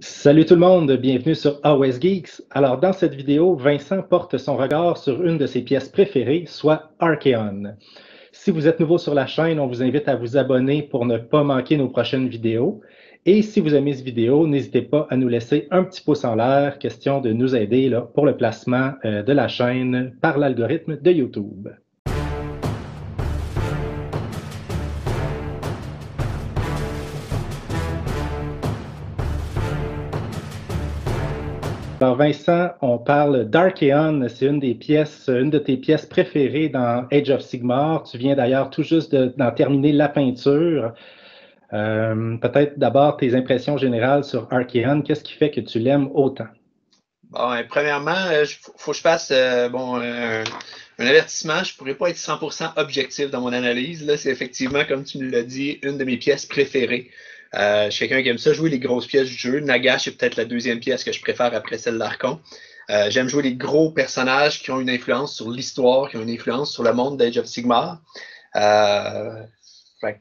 Salut tout le monde, bienvenue sur Always Geeks. Alors dans cette vidéo, Vincent porte son regard sur une de ses pièces préférées, soit Archeon. Si vous êtes nouveau sur la chaîne, on vous invite à vous abonner pour ne pas manquer nos prochaines vidéos. Et si vous aimez cette vidéo, n'hésitez pas à nous laisser un petit pouce en l'air, question de nous aider là, pour le placement de la chaîne par l'algorithme de YouTube. Alors Vincent, on parle d'Archeon, c'est une de tes pièces préférées dans Age of Sigmar. Tu viens d'ailleurs tout juste d'en terminer la peinture. Peut-être d'abord tes impressions générales sur Archeon. Qu'est-ce qui fait que tu l'aimes autant? Bon, premièrement, faut que je fasse un avertissement. Je ne pourrais pas être 100% objectif dans mon analyse. Là, c'est effectivement, comme tu me l'as dit, une de mes pièces préférées. Je suis quelqu'un qui aime ça jouer les grosses pièces du jeu. Nagash est peut-être la deuxième pièce que je préfère après celle d'Archon. J'aime jouer les gros personnages qui ont une influence sur l'histoire, qui ont une influence sur le monde d'Age of Sigmar.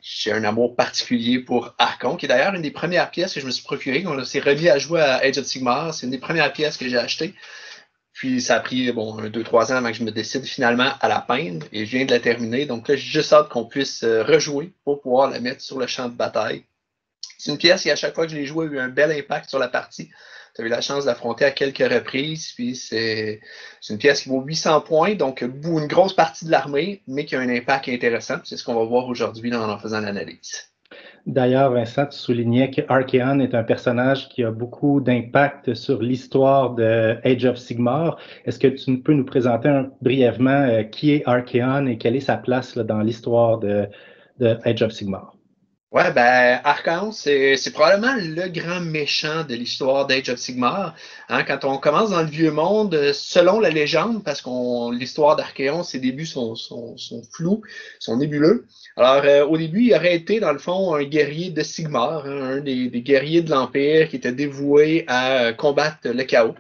J'ai un amour particulier pour Archon, qui est d'ailleurs une des premières pièces que je me suis procurée. On s'est remis à jouer à Age of Sigmar. C'est une des premières pièces que j'ai achetées. Puis ça a pris 2-3 ans avant que je me décide finalement à la peindre et je viens de la terminer. Donc là, j'ai juste hâte qu'on puisse rejouer pour pouvoir la mettre sur le champ de bataille. C'est une pièce qui, à chaque fois que je l'ai jouée, a eu un bel impact sur la partie. Tu as eu la chance d'affronter à quelques reprises. Puis c'est une pièce qui vaut 800 points, donc une grosse partie de l'armée, mais qui a un impact intéressant. C'est ce qu'on va voir aujourd'hui en faisant l'analyse. D'ailleurs, Vincent, tu soulignais que Archeon est un personnage qui a beaucoup d'impact sur l'histoire de Age of Sigmar. Est-ce que tu peux nous présenter brièvement qui est Archeon et quelle est sa place là, dans l'histoire de Age of Sigmar? Ouais, ben, Archon, c'est probablement le grand méchant de l'histoire d'Age of Sigmar. Hein, quand on commence dans le vieux monde, selon la légende, parce qu'on l'histoire d'Archéon, ses débuts sont flous, sont nébuleux. Alors, au début, il aurait été, dans le fond, un guerrier de Sigmar, hein, un des guerriers de l'Empire qui était dévoué à combattre le chaos.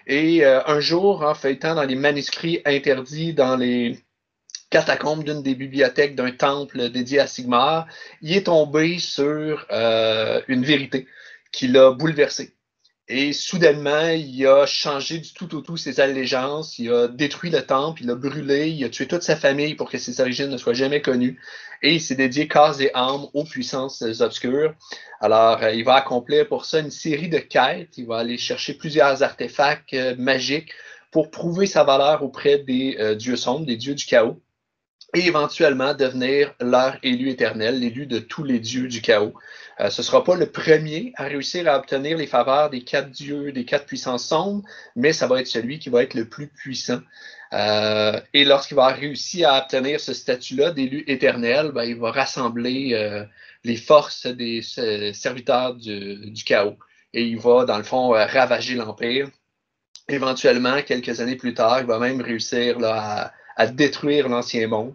Et un jour, en feuilletant dans les manuscrits interdits dans les catacombes d'une des bibliothèques d'un temple dédié à Sigmar, il est tombé sur une vérité qui l'a bouleversé. Et soudainement, il a changé du tout au tout ses allégeances, il a détruit le temple, il a brûlé, il a tué toute sa famille pour que ses origines ne soient jamais connues. Et il s'est dédié corps et âme aux puissances obscures. Alors, il va accomplir pour ça une série de quêtes. Il va aller chercher plusieurs artefacts magiques pour prouver sa valeur auprès des dieux sombres, des dieux du chaos, et éventuellement devenir leur élu éternel, l'élu de tous les dieux du chaos. Ce ne sera pas le premier à réussir à obtenir les faveurs des 4 dieux, des 4 puissances sombres, mais ça va être celui qui va être le plus puissant. Et lorsqu'il va réussir à obtenir ce statut-là d'élu éternel, ben, il va rassembler les forces des serviteurs du chaos. Et il va, dans le fond, ravager l'Empire. Éventuellement, quelques années plus tard, il va même réussir là, à détruire l'Ancien Monde.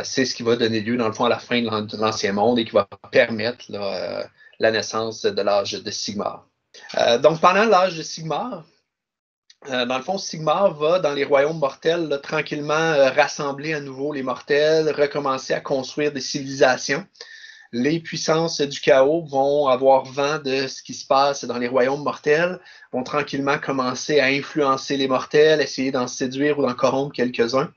C'est ce qui va donner lieu, dans le fond, à la fin de l'Ancien Monde et qui va permettre là, la naissance de l'âge de Sigmar. Donc, pendant l'âge de Sigmar, dans le fond, Sigmar va, dans les royaumes mortels, là, tranquillement rassembler à nouveau les mortels, recommencer à construire des civilisations. Les puissances du chaos vont avoir vent de ce qui se passe dans les royaumes mortels, vont tranquillement commencer à influencer les mortels, essayer d'en séduire ou d'en corrompre quelques-uns.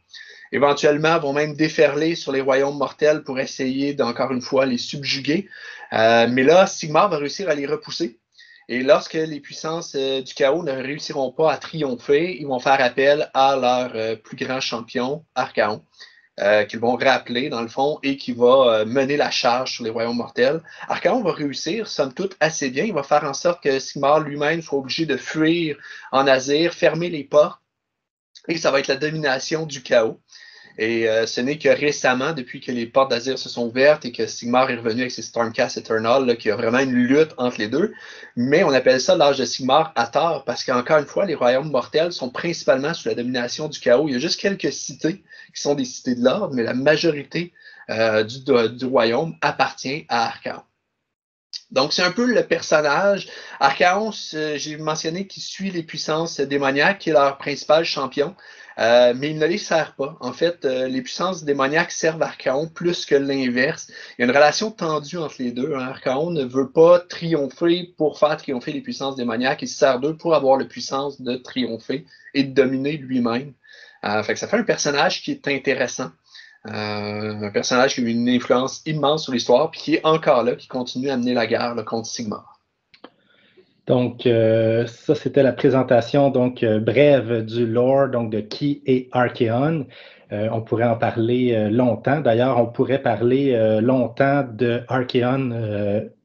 Éventuellement, vont même déferler sur les royaumes mortels pour essayer d'encore une fois les subjuguer. Mais là, Sigmar va réussir à les repousser. Et lorsque les puissances du chaos ne réussiront pas à triompher, ils vont faire appel à leur plus grand champion, Archaon, qu'ils vont rappeler dans le fond et qui va mener la charge sur les royaumes mortels. Archaon va réussir, somme toute, assez bien. Il va faire en sorte que Sigmar lui-même soit obligé de fuir en Azyr, fermer les portes, et ça va être la domination du chaos. Et ce n'est que récemment, depuis que les portes d'Azyr se sont ouvertes et que Sigmar est revenu avec ses Stormcast Eternal, qu'il y a vraiment une lutte entre les deux. Mais on appelle ça l'âge de Sigmar à tort, parce qu'encore une fois, les royaumes mortels sont principalement sous la domination du chaos. Il y a juste quelques cités qui sont des cités de l'ordre, mais la majorité du royaume appartient à Archaon. Donc, c'est un peu le personnage. Archaon, j'ai mentionné qu'il suit les puissances démoniaques, qui est leur principal champion. mais il ne les sert pas. En fait, les puissances démoniaques servent Archaon plus que l'inverse. Il y a une relation tendue entre les deux. Hein. Archaon ne veut pas triompher pour faire triompher les puissances démoniaques. Il se sert d'eux pour avoir la puissance de triompher et de dominer lui-même. Fait que ça fait un personnage qui est intéressant. Un personnage qui a eu une influence immense sur l'histoire, puis qui est encore là, qui continue à mener la guerre là, contre Sigmar. Donc, ça, c'était la présentation brève du lore, donc de qui est Archaon. On pourrait en parler longtemps. D'ailleurs, on pourrait parler longtemps de Archaon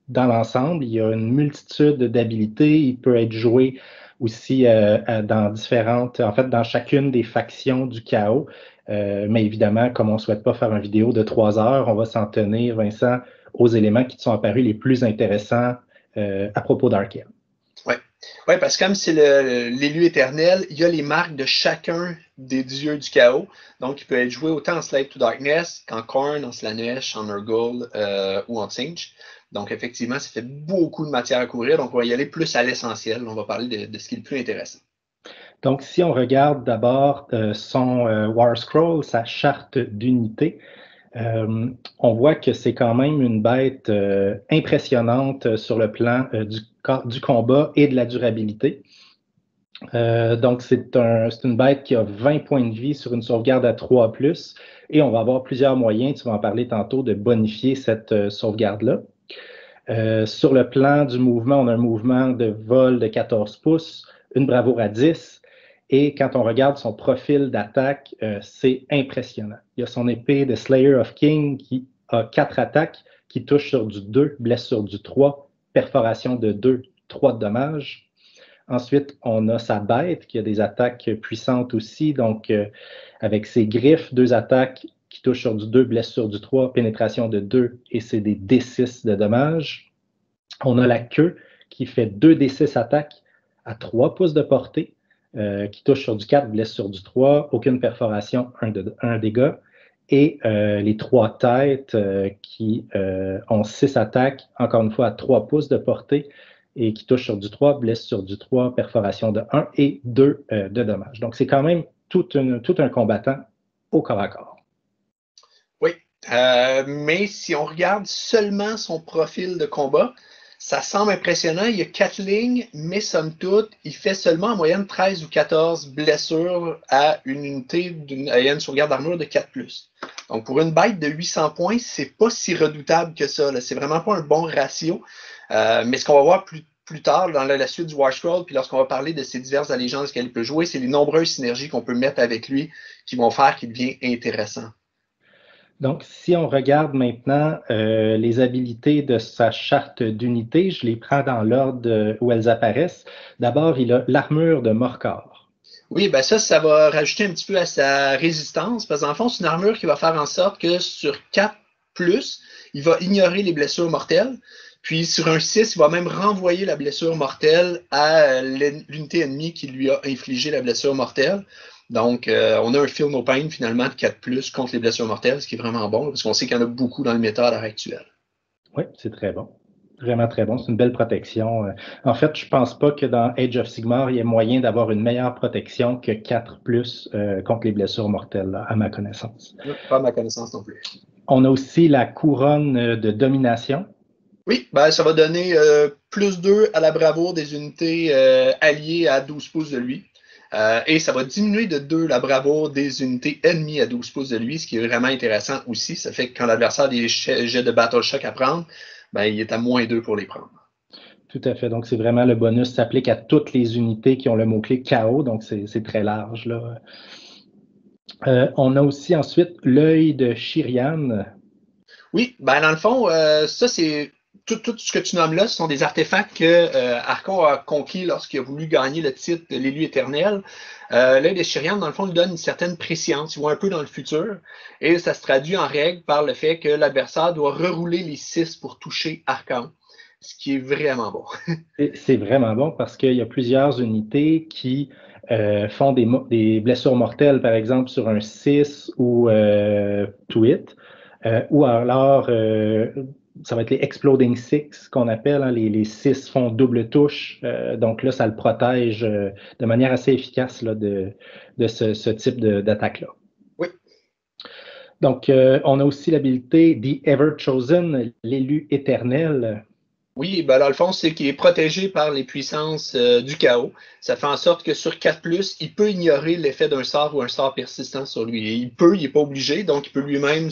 dans l'ensemble. Il y a une multitude d'habilités. Il peut être joué aussi dans dans chacune des factions du chaos. Mais évidemment, comme on ne souhaite pas faire une vidéo de 3 heures, on va s'en tenir, Vincent, aux éléments qui te sont apparus les plus intéressants à propos d'Archaon. Oui, parce que comme c'est l'élu éternel, il y a les marques de chacun des dieux du chaos. Donc, il peut être joué autant en Slave to Darkness qu'en Khorne, en Slaanesh, en Nurgle ou en Tzeentch. Donc, effectivement, ça fait beaucoup de matière à couvrir. Donc, on va y aller plus à l'essentiel. On va parler de ce qui est le plus intéressant. Donc, si on regarde d'abord son War Scroll, sa charte d'unité, on voit que c'est quand même une bête impressionnante sur le plan du combat et de la durabilité. Donc, c'est une bête qui a 20 points de vie sur une sauvegarde à 3+, et on va avoir plusieurs moyens, tu vas en parler tantôt, de bonifier cette sauvegarde-là. Sur le plan du mouvement, on a un mouvement de vol de 14 pouces, une bravoure à 10, et quand on regarde son profil d'attaque, c'est impressionnant. Il y a son épée de Slayer of King qui a 4 attaques, qui touche sur du 2, blesse sur du 3, perforation de 2, 3 de dommages. Ensuite, on a sa bête qui a des attaques puissantes aussi, donc avec ses griffes, 2 attaques qui touchent sur du 2, blesse sur du 3, pénétration de 2, et c'est des D6 de dommages. On a la queue qui fait 2 D6 attaques à 3 pouces de portée, qui touche sur du 4, blesse sur du 3, aucune perforation, 1 dégât. Et les 3 têtes qui ont 6 attaques, encore une fois à 3 pouces de portée, et qui touchent sur du 3, blesse sur du 3, perforation de 1 et 2 de dommages. Donc, c'est quand même tout un combattant au corps à corps. Oui, mais si on regarde seulement son profil de combat, ça semble impressionnant. Il y a 4 lignes, mais somme toute, il fait seulement en moyenne 13 ou 14 blessures à une unité ayant une sauvegarde d'armure de 4+. Donc, pour une bête de 800 points, c'est pas si redoutable que ça. C'est vraiment pas un bon ratio. Mais ce qu'on va voir plus tard dans la suite du War Scroll, puis lorsqu'on va parler de ses diverses allégeances qu'elle peut jouer, c'est les nombreuses synergies qu'on peut mettre avec lui qui vont faire qu'il devient intéressant. Donc, si on regarde maintenant les habilités de sa charte d'unité, je les prends dans l'ordre où elles apparaissent. D'abord, il a l'armure de Morkor. Oui, ben ça va rajouter un petit peu à sa résistance, parce qu'en fond, c'est une armure qui va faire en sorte que sur 4+, il va ignorer les blessures mortelles. Puis sur un 6, il va même renvoyer la blessure mortelle à l'unité ennemie qui lui a infligé la blessure mortelle. Donc, on a un Feel No Pain finalement de 4+ contre les blessures mortelles, ce qui est vraiment bon, parce qu'on sait qu'il y en a beaucoup dans le méta à l'heure actuelle. Oui, c'est très bon. Vraiment très bon. C'est une belle protection. En fait, je pense pas que dans Age of Sigmar, il y ait moyen d'avoir une meilleure protection que 4+ contre les blessures mortelles, là, à ma connaissance. Pas à ma connaissance non plus. On a aussi la couronne de domination. Oui, ben, ça va donner +2 à la bravoure des unités alliées à 12 pouces de lui. Et ça va diminuer de 2 la bravoure des unités ennemies à 12 pouces de lui, ce qui est vraiment intéressant aussi. Ça fait que quand l'adversaire a des jets de Battle Shock à prendre, ben, il est à -2 pour les prendre. Tout à fait. Donc, c'est vraiment le bonus s'applique à toutes les unités qui ont le mot-clé chaos. Donc, c'est très large, là. On a aussi ensuite l'œil de Shirian. Oui, ben dans le fond, ça c'est tout ce que tu nommes là, ce sont des artefacts que Archon a conquis lorsqu'il a voulu gagner le titre de l'élu éternel. L'œil de Shirian, dans le fond, il donne une certaine préscience, il voit un peu dans le futur, et ça se traduit en règle par le fait que l'adversaire doit rerouler les 6 pour toucher Archon, ce qui est vraiment bon. C'est vraiment bon parce qu'il y a plusieurs unités qui font des blessures mortelles, par exemple, sur un 6 ou to hit, ou alors ça va être les Exploding Six qu'on appelle, hein, les six font double touche. Donc là, ça le protège de manière assez efficace là, de ce type d'attaque-là. Oui. Donc, on a aussi l'habilité The Ever Chosen, l'élu éternel. Oui, ben dans le fond, c'est qu'il est protégé par les puissances du chaos. Ça fait en sorte que sur 4+, il peut ignorer l'effet d'un sort ou un sort persistant sur lui. Et il n'est pas obligé, donc il peut lui-même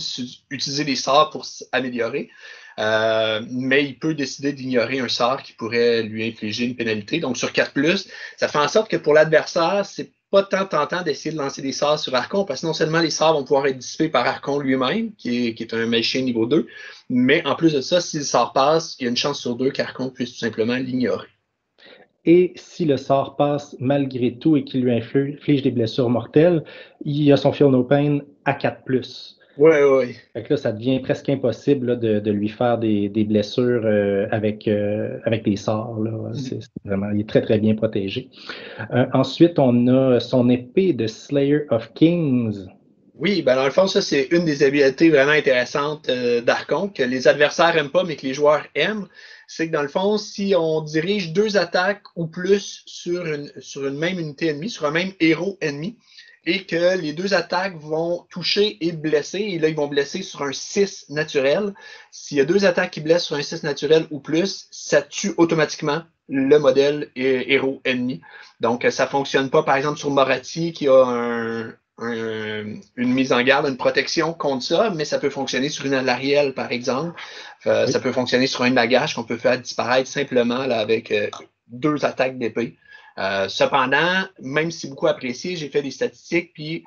utiliser des sorts pour s'améliorer. Mais il peut décider d'ignorer un sort qui pourrait lui infliger une pénalité. Donc sur 4+, ça fait en sorte que pour l'adversaire, c'est pas tant tentant d'essayer de lancer des sorts sur Archon, parce que non seulement les sorts vont pouvoir être dissipés par Archon lui-même, qui est un magicien niveau 2, mais en plus de ça, si le sort passe, il y a une chance sur 2 qu'Archon puisse tout simplement l'ignorer. Et si le sort passe malgré tout et qu'il lui inflige des blessures mortelles, il a son Feel No Pain à 4+. Oui, oui. Fait que là, ça devient presque impossible là, de lui faire des blessures avec des sorts. Là. Vraiment, il est très, très bien protégé. Ensuite, on a son épée de Slayer of Kings. Oui, ben dans le fond, ça, c'est une des habiletés vraiment intéressantes d'Archon, que les adversaires n'aiment pas, mais que les joueurs aiment. C'est que dans le fond, si on dirige 2 attaques ou plus sur une même unité ennemie, sur un même héros ennemi, et que les 2 attaques vont toucher et blesser, et là, ils vont blesser sur un 6 naturel. S'il y a 2 attaques qui blessent sur un 6 naturel ou plus, ça tue automatiquement le modèle héros ennemi. Donc, ça fonctionne pas, par exemple, sur Moratti, qui a une mise en garde, une protection contre ça, mais ça peut fonctionner sur une Alarielle, par exemple. Oui. Ça peut fonctionner sur un Nagash qu'on peut faire disparaître simplement là, avec 2 attaques d'épée. Cependant, même si beaucoup apprécié, j'ai fait des statistiques, puis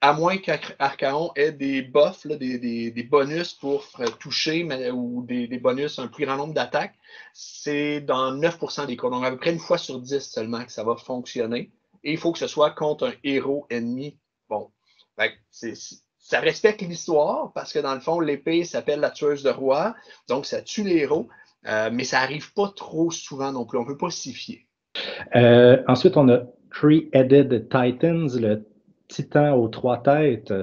à moins qu'Archaon ait des buffs, là, des bonus pour toucher ou des bonus, un plus grand nombre d'attaques, c'est dans 9% des cas. Donc à peu près une fois sur 10 seulement que ça va fonctionner. Et il faut que ce soit contre un héros ennemi. Bon, ça respecte l'histoire parce que dans le fond, l'épée s'appelle la tueuse de roi, donc ça tue les héros, mais ça n'arrive pas trop souvent non plus. On ne peut pas s'y fier. Ensuite, on a Three-Headed Titans, le titan aux 3 têtes.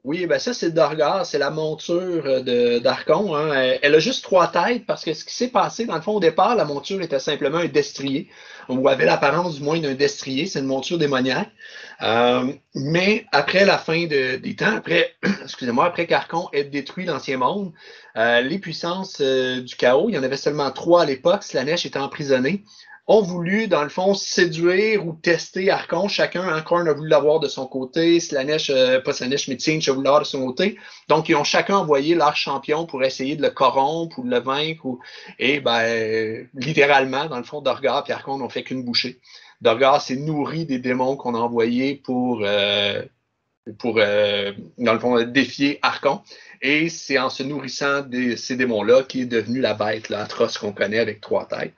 Oui, ben ça, c'est Dorgar, c'est la monture d'Archon. Hein. Elle a juste 3 têtes parce que ce qui s'est passé, dans le fond, au départ, la monture était simplement un destrier, ou avait l'apparence du moins d'un destrier, c'est une monture démoniaque. Mais après la fin des temps, après qu'Archon ait détruit l'Ancien Monde, les puissances du chaos, il y en avait seulement 3 à l'époque, Slanesh était emprisonné, ont voulu, dans le fond, séduire ou tester Archon. Chacun, Archon a voulu l'avoir de son côté, Slanesh, pas Slanesh, mais Tsinch a voulu l'avoir de son côté. Donc, ils ont chacun envoyé leur champion pour essayer de le corrompre ou de le vaincre. Et, littéralement, dans le fond, Dorgar et Archon n'ont fait qu'une bouchée. Dorgar s'est nourri des démons qu'on a envoyés pour dans le fond, défier Archon. Et c'est en se nourrissant de ces démons-là qu'il est devenu la bête là, atroce qu'on connaît avec 3 têtes.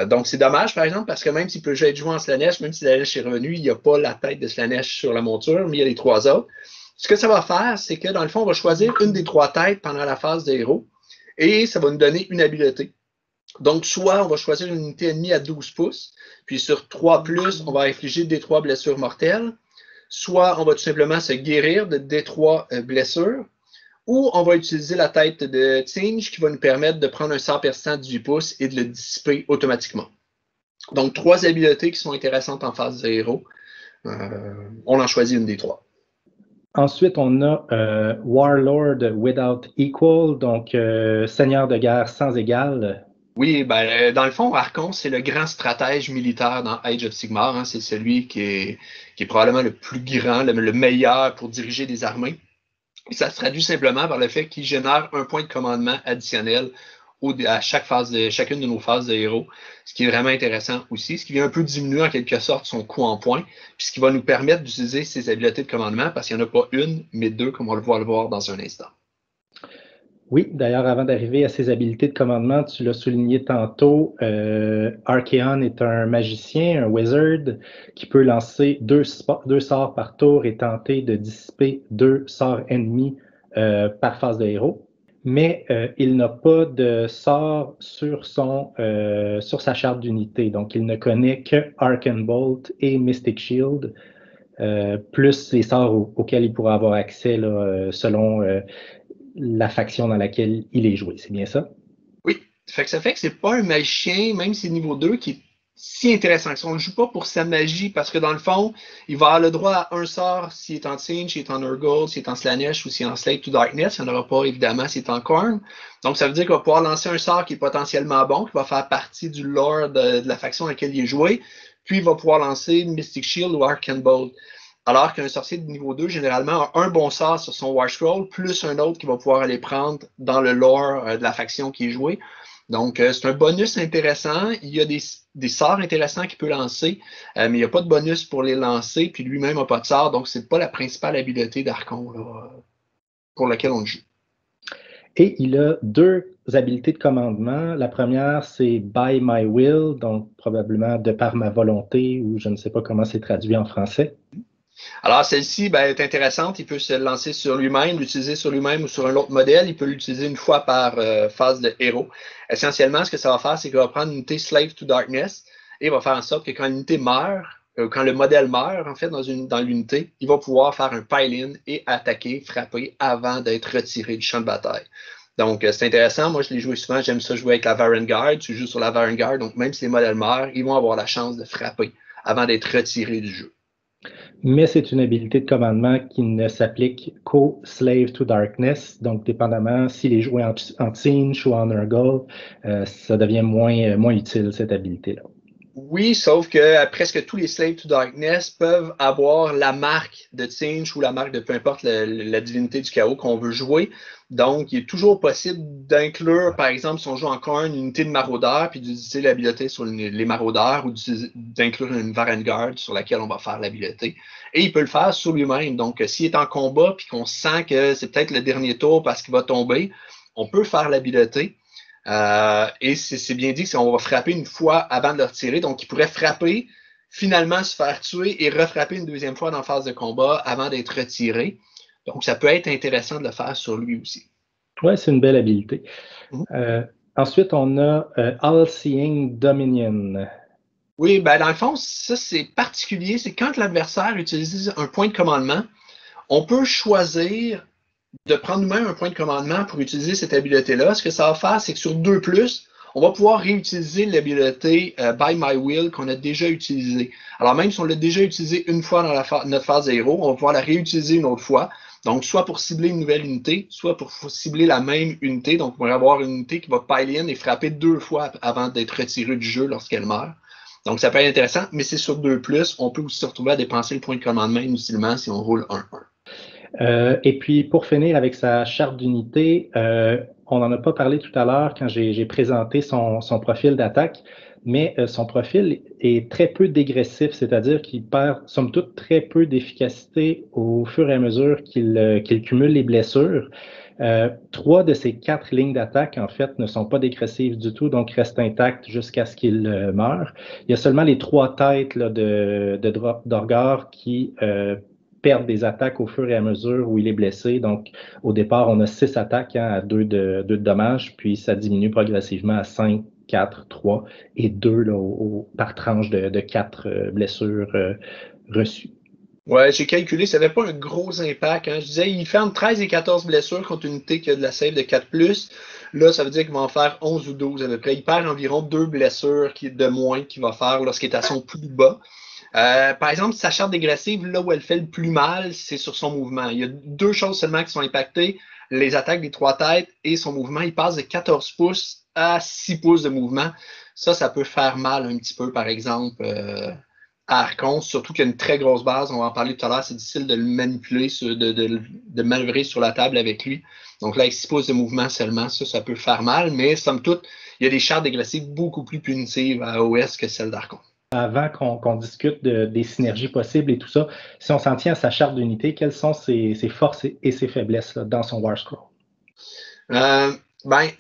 Donc, c'est dommage, par exemple, parce que même s'il peut être joué en Slanesh, même si Slanesh est revenu, il n'y a pas la tête de Slanesh sur la monture, mais il y a les 3 autres. Ce que ça va faire, c'est que, dans le fond, on va choisir une des 3 têtes pendant la phase de héros, et ça va nous donner une habileté. Donc, soit on va choisir une unité ennemie à 12 pouces, puis sur 3+, on va infliger des 3 blessures mortelles, soit on va tout simplement se guérir de D3 blessures, ou on va utiliser la tête de Tsinch qui va nous permettre de prendre un sort persistant de 18 pouces et de le dissiper automatiquement. Donc, 3 habiletés qui sont intéressantes en phase de héros. On en choisit une des 3. Ensuite, on a Warlord Without Equal, donc Seigneur de guerre sans égal. Oui, dans le fond, Archon, c'est le grand stratège militaire dans Age of Sigmar. Hein. C'est celui qui est probablement le plus grand, le meilleur pour diriger des armées. Et ça se traduit simplement par le fait qu'il génère un point de commandement additionnel à chacune de nos phases de héros, ce qui est vraiment intéressant aussi, ce qui vient un peu diminuer en quelque sorte son coût en points, puis ce qui va nous permettre d'utiliser ces habiletés de commandement, parce qu'il n'y en a pas une, mais 2, comme on va le voir dans un instant. Oui, d'ailleurs, avant d'arriver à ses habiletés de commandement, tu l'as souligné tantôt, Archaon est un magicien, un wizard, qui peut lancer 2 sorts par tour et tenter de dissiper 2 sorts ennemis par phase de héros. Mais il n'a pas de sort sur sa charte d'unité. Donc, il ne connaît que Arcane Bolt et Mystic Shield, plus les sorts auxquels il pourra avoir accès là, selon la faction dans laquelle il est joué. C'est bien ça? Ça fait que c'est pas un magicien, même si c'est niveau 2, qui est si intéressant. On ne joue pas pour sa magie, parce que dans le fond, il va avoir le droit à un sort s'il est en Tzeentch, s'il est en Urgold, s'il est en Slaanesh ou s'il est en Slave to Darkness. Il n'y en aura pas, évidemment, s'il est en Khorne. Donc, ça veut dire qu'il va pouvoir lancer un sort qui est potentiellement bon, qui va faire partie du lore de la faction à laquelle il est joué. Puis, il va pouvoir lancer Mystic Shield ou Arcane Bolt. Alors qu'un sorcier de niveau 2, généralement, a un bon sort sur son War Scroll, plus un autre qui va pouvoir aller prendre dans le lore de la faction qui est jouée. Donc, c'est un bonus intéressant. Il y a des sorts intéressants qu'il peut lancer, mais il n'y a pas de bonus pour les lancer, puis lui-même n'a pas de sort, donc c'est pas la principale habileté d'Archon pour laquelle on joue. Et il a deux habiletés de commandement. La première, c'est By My Will, donc probablement de par ma volonté, ou je ne sais pas comment c'est traduit en français. Alors, celle-ci est intéressante. Il peut se lancer sur lui-même, l'utiliser sur lui-même ou sur un autre modèle. Il peut l'utiliser une fois par phase de héros. Essentiellement, ce que ça va faire, c'est qu'il va prendre une unité Slave to Darkness et il va faire en sorte que quand l'unité meurt, quand le modèle meurt, en fait, dans l'unité, il va pouvoir faire un pile-in et attaquer, frapper avant d'être retiré du champ de bataille. Donc, c'est intéressant. Moi, je l'ai joué souvent. J'aime ça jouer avec la Varangard. Tu joues sur la Varangard. Donc, même si les modèles meurent, ils vont avoir la chance de frapper avant d'être retirés du jeu. Mais c'est une habilité de commandement qui ne s'applique qu'au Slave to Darkness. Donc, dépendamment s'il est joué en Tzeentch ou en Urgold, ça devient moins utile, cette habilité-là. Oui, sauf que presque tous les Slave to Darkness peuvent avoir la marque de Tzeentch ou la marque de peu importe la divinité du chaos qu'on veut jouer. Donc, il est toujours possible d'inclure, par exemple, si on joue en Khorne, une unité de maraudeurs, puis d'utiliser l'habileté sur les maraudeurs, ou d'inclure une Varangard sur laquelle on va faire l'habileté. Et il peut le faire sur lui-même. Donc, s'il est en combat, puis qu'on sent que c'est peut-être le dernier tour parce qu'il va tomber, on peut faire l'habileté. Et c'est bien dit qu'on va frapper une fois avant de le retirer. Donc, il pourrait frapper, finalement se faire tuer et refrapper une deuxième fois dans la phase de combat avant d'être retiré. Donc, ça peut être intéressant de le faire sur lui aussi. Oui, c'est une belle habilité. Ensuite, on a All-Seeing Dominion. Oui, dans le fond, ça, c'est particulier. C'est quand l'adversaire utilise un point de commandement, on peut choisir de prendre nous-mêmes un point de commandement pour utiliser cette habileté-là. Ce que ça va faire, c'est que sur 2+, on va pouvoir réutiliser l'habileté By My Will qu'on a déjà utilisée. Alors même si on l'a déjà utilisée une fois dans notre phase de héros, on va pouvoir la réutiliser une autre fois. Donc, soit pour cibler une nouvelle unité, soit pour cibler la même unité. Donc, on va avoir une unité qui va pile in et frapper 2 fois avant d'être retirée du jeu lorsqu'elle meurt. Donc, ça peut être intéressant, mais c'est sur 2+. On peut aussi se retrouver à dépenser le point de commandement inutilement si on roule 1-1. Et puis, pour finir avec sa charte d'unité, on n'en a pas parlé tout à l'heure quand j'ai présenté son profil d'attaque, mais son profil est très peu dégressif, c'est-à-dire qu'il perd, somme toute, très peu d'efficacité au fur et à mesure qu'il cumule les blessures. 3 de ces 4 lignes d'attaque, en fait, ne sont pas dégressives du tout, donc restent intactes jusqu'à ce qu'il meure. Il y a seulement les 3 têtes là, d'Orgar qui perdre des attaques au fur et à mesure où il est blessé. Donc, au départ, on a 6 attaques à 2 de dommages, puis ça diminue progressivement à 5, 4, 3 et 2 là, par tranche de 4 blessures reçues. Ouais, j'ai calculé, ça n'avait pas un gros impact. Je disais, il fait entre 13 et 14 blessures contre une unité qui a de la save de 4+. Là, ça veut dire qu'il va en faire 11 ou 12 à peu près. Il perd environ 2 blessures de moins qu'il va faire lorsqu'il est à son plus bas. Par exemple, sa charte dégressive, là où elle fait le plus mal, c'est sur son mouvement. Il y a 2 choses seulement qui sont impactées, les attaques des 3 têtes et son mouvement. Il passe de 14 pouces à 6 pouces de mouvement. Ça peut faire mal un petit peu, par exemple, à Archon, surtout qu'il y a une très grosse base. On va en parler tout à l'heure. C'est difficile de le manipuler, de manœuvrer sur la table avec lui. Donc là, avec 6 pouces de mouvement seulement, ça peut faire mal. Mais somme toute, il y a des chartes dégressives beaucoup plus punitives à OS que celles d'Archon. Avant qu'on discute des synergies possibles et tout ça, si on s'en tient à sa charte d'unité, quelles sont ses forces et ses faiblesses là, dans son War Scroll?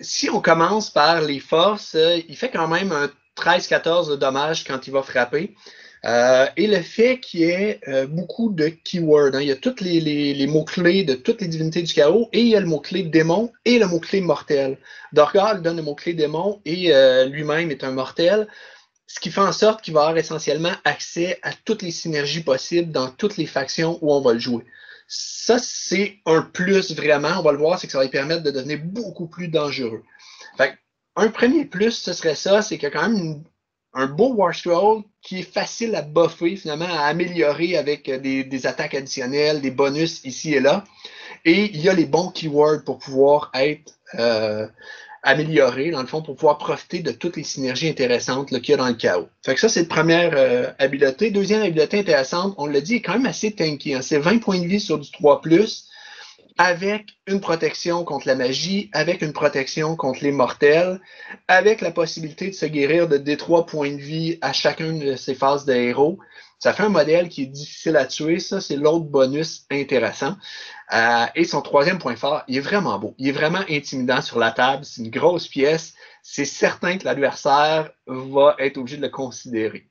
Si on commence par les forces, il fait quand même un 13-14 de dommages quand il va frapper. Et le fait qu'il y ait beaucoup de keywords, il y a tous les mots-clés de toutes les divinités du chaos, et il y a le mot-clé démon et le mot-clé mortel. Dorgar donne le mot-clé démon et lui-même est un mortel, ce qui fait en sorte qu'il va avoir essentiellement accès à toutes les synergies possibles dans toutes les factions où on va le jouer. Ça, c'est un plus vraiment, on va le voir, c'est que ça va lui permettre de devenir beaucoup plus dangereux. Fait, un premier plus, ce serait ça, c'est qu'il y a quand même un beau War Scroll qui est facile à buffer, finalement, à améliorer avec des attaques additionnelles, des bonus ici et là. Et il y a les bons keywords pour pouvoir être amélioré, dans le fond, pour pouvoir profiter de toutes les synergies intéressantes qu'il y a dans le chaos. Fait que ça, c'est la première habileté. Deuxième habileté intéressante, on l'a dit, est quand même assez tanky. Hein. C'est 20 points de vie sur du 3+, avec une protection contre la magie, avec une protection contre les mortels, avec la possibilité de se guérir de D3 points de vie à chacune de ces phases de héros. Ça fait un modèle qui est difficile à tuer. Ça, c'est l'autre bonus intéressant. Et son troisième point fort, il est vraiment beau. Il est vraiment intimidant sur la table. C'est une grosse pièce. C'est certain que l'adversaire va être obligé de le considérer.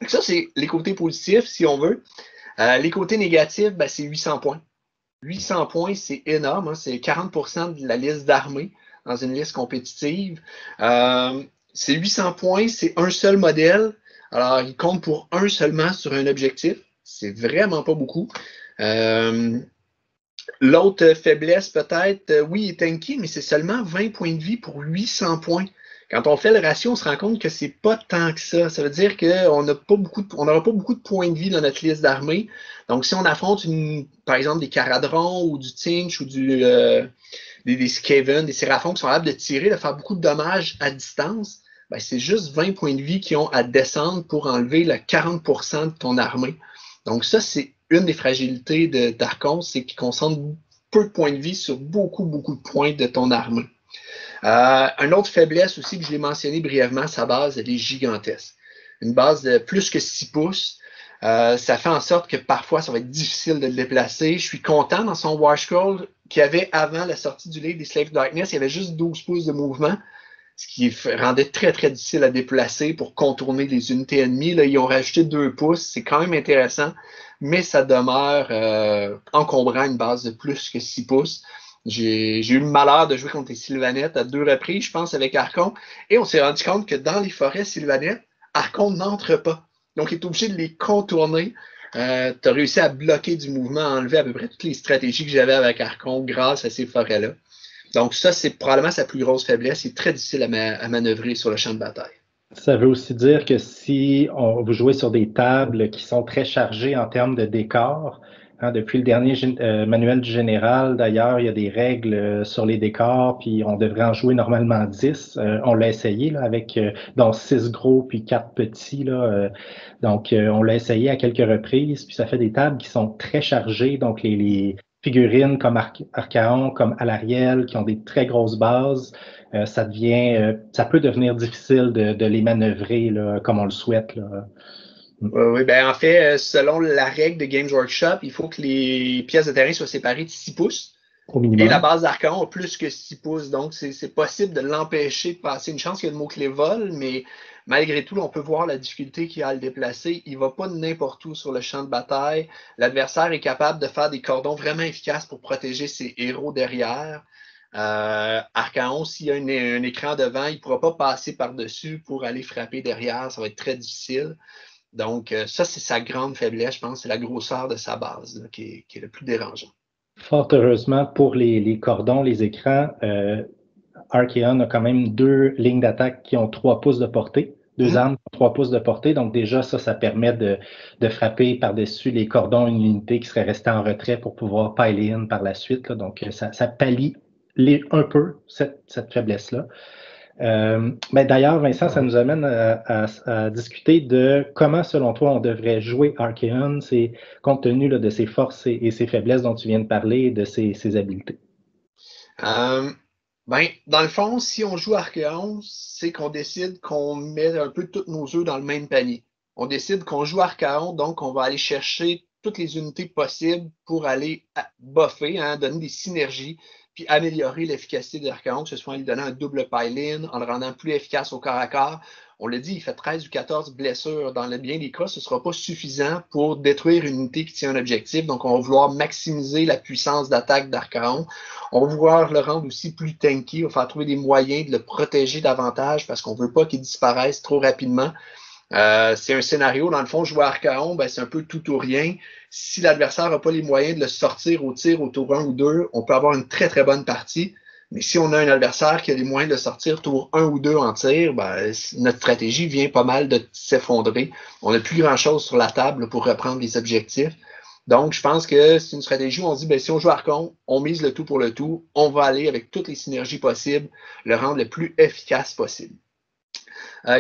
Donc ça, c'est les côtés positifs, si on veut. Les côtés négatifs, ben, c'est 800 points. 800 points, c'est énorme. Hein? C'est 40% de la liste d'armées dans une liste compétitive. C'est 800 points, c'est un seul modèle. Alors, il compte pour un seulement sur un objectif. C'est vraiment pas beaucoup. L'autre faiblesse, peut-être, oui, il est tanky, mais c'est seulement 20 points de vie pour 800 points. Quand on fait le ratio, on se rend compte que c'est pas tant que ça. Ça veut dire qu'on n'aura pas beaucoup de points de vie dans notre liste d'armées. Donc, si on affronte, par exemple, des Caradrons ou du Tinch ou des Skaven, des Séraphons qui sont capables de tirer, de faire beaucoup de dommages à distance, ben, c'est juste 20 points de vie qui ont à descendre pour enlever le 40% de ton armée. Donc, ça, c'est une des fragilités d'Archon, c'est qu'il concentre peu de points de vie sur beaucoup, beaucoup de points de ton armée. Une autre faiblesse aussi que je l'ai mentionné brièvement, sa base, elle est gigantesque. Une base de plus que 6 pouces. Ça fait en sorte que parfois, ça va être difficile de le déplacer. Je suis content dans son War Scroll qu'il y avait avant la sortie du livre des Slaves Darkness, il y avait juste 12 pouces de mouvement, ce qui rendait très, très difficile à déplacer pour contourner les unités ennemies. Là, ils ont rajouté 2 pouces. C'est quand même intéressant, mais ça demeure encombrant une base de plus que 6 pouces. J'ai eu le malheur de jouer contre les Sylvanettes à 2 reprises, je pense, avec Archon, et on s'est rendu compte que dans les forêts Sylvanettes, Archon n'entre pas. Donc, il est obligé de les contourner. Tu as réussi à bloquer du mouvement, à enlever à peu près toutes les stratégies que j'avais avec Archon grâce à ces forêts-là. Donc, ça, c'est probablement sa plus grosse faiblesse. Il est très difficile à manœuvrer sur le champ de bataille. Ça veut aussi dire que si vous jouez sur des tables qui sont très chargées en termes de décors, hein, depuis le dernier manuel du général, d'ailleurs, il y a des règles sur les décors, puis on devrait en jouer normalement 10. On l'a essayé là, avec donc 6 gros puis 4 petits. Là, donc, on l'a essayé à quelques reprises, puis ça fait des tables qui sont très chargées. Donc, les figurines comme Archaon, comme Alarielle, qui ont des très grosses bases, ça peut devenir difficile de les manœuvrer là, comme on le souhaite. Là. Oui, ben en fait, selon la règle de Games Workshop, il faut que les pièces de terrain soient séparées de 6 pouces. Au Et minimum. la base d'Archon a plus que 6 pouces. Donc, c'est possible de l'empêcher de passer. Une chance qu'il y a le mot-clé vol, mais malgré tout, on peut voir la difficulté qu'il y a à le déplacer. Il ne va pas n'importe où sur le champ de bataille. L'adversaire est capable de faire des cordons vraiment efficaces pour protéger ses héros derrière. Archaon, s'il y a un écran devant, il ne pourra pas passer par-dessus pour aller frapper derrière. Ça va être très difficile. Donc, ça, c'est sa grande faiblesse, je pense. C'est la grosseur de sa base là, qui est le plus dérangeant. Fort heureusement, pour les cordons, les écrans, Archaon a quand même 2 lignes d'attaque qui ont 3 pouces de portée. 2 armes qui ont 3 pouces de portée. Donc déjà, ça permet de frapper par-dessus les cordons une unité qui serait restée en retrait pour pouvoir pile in par la suite. Là. Donc, ça pallie un peu cette faiblesse-là. Mais d'ailleurs, Vincent, ça nous amène à discuter de comment, selon toi, on devrait jouer Archaon, compte tenu là, de ses forces et ses faiblesses dont tu viens de parler, de ses habiletés. Dans le fond, si on joue Archaon, c'est qu'on décide qu'on met un peu tous nos œufs dans le même panier. On décide qu'on joue Archaon, donc on va aller chercher toutes les unités possibles pour aller buffer, hein, donner des synergies, puis améliorer l'efficacité d'Archaon, que ce soit en lui donnant un double pile-in, en le rendant plus efficace au corps à corps. On l'a dit, il fait 13 ou 14 blessures. Dans le bien des cas, ce ne sera pas suffisant pour détruire une unité qui tient un objectif. Donc, on va vouloir maximiser la puissance d'attaque d'Archaon. On va vouloir le rendre aussi plus tanky. On va faire trouver des moyens de le protéger davantage parce qu'on ne veut pas qu'il disparaisse trop rapidement. C'est un scénario, dans le fond, jouer Archaon, c'est un peu tout ou rien. Si l'adversaire n'a pas les moyens de le sortir au tir au tour 1 ou 2, on peut avoir une très, très bonne partie. Mais si on a un adversaire qui a les moyens de sortir tour 1 ou 2 en tir, ben, notre stratégie vient pas mal de s'effondrer. On n'a plus grand-chose sur la table pour reprendre les objectifs. Donc, je pense que c'est une stratégie où on se dit, ben, si on joue Archon, on mise le tout pour le tout, on va aller avec toutes les synergies possibles, le rendre le plus efficace possible.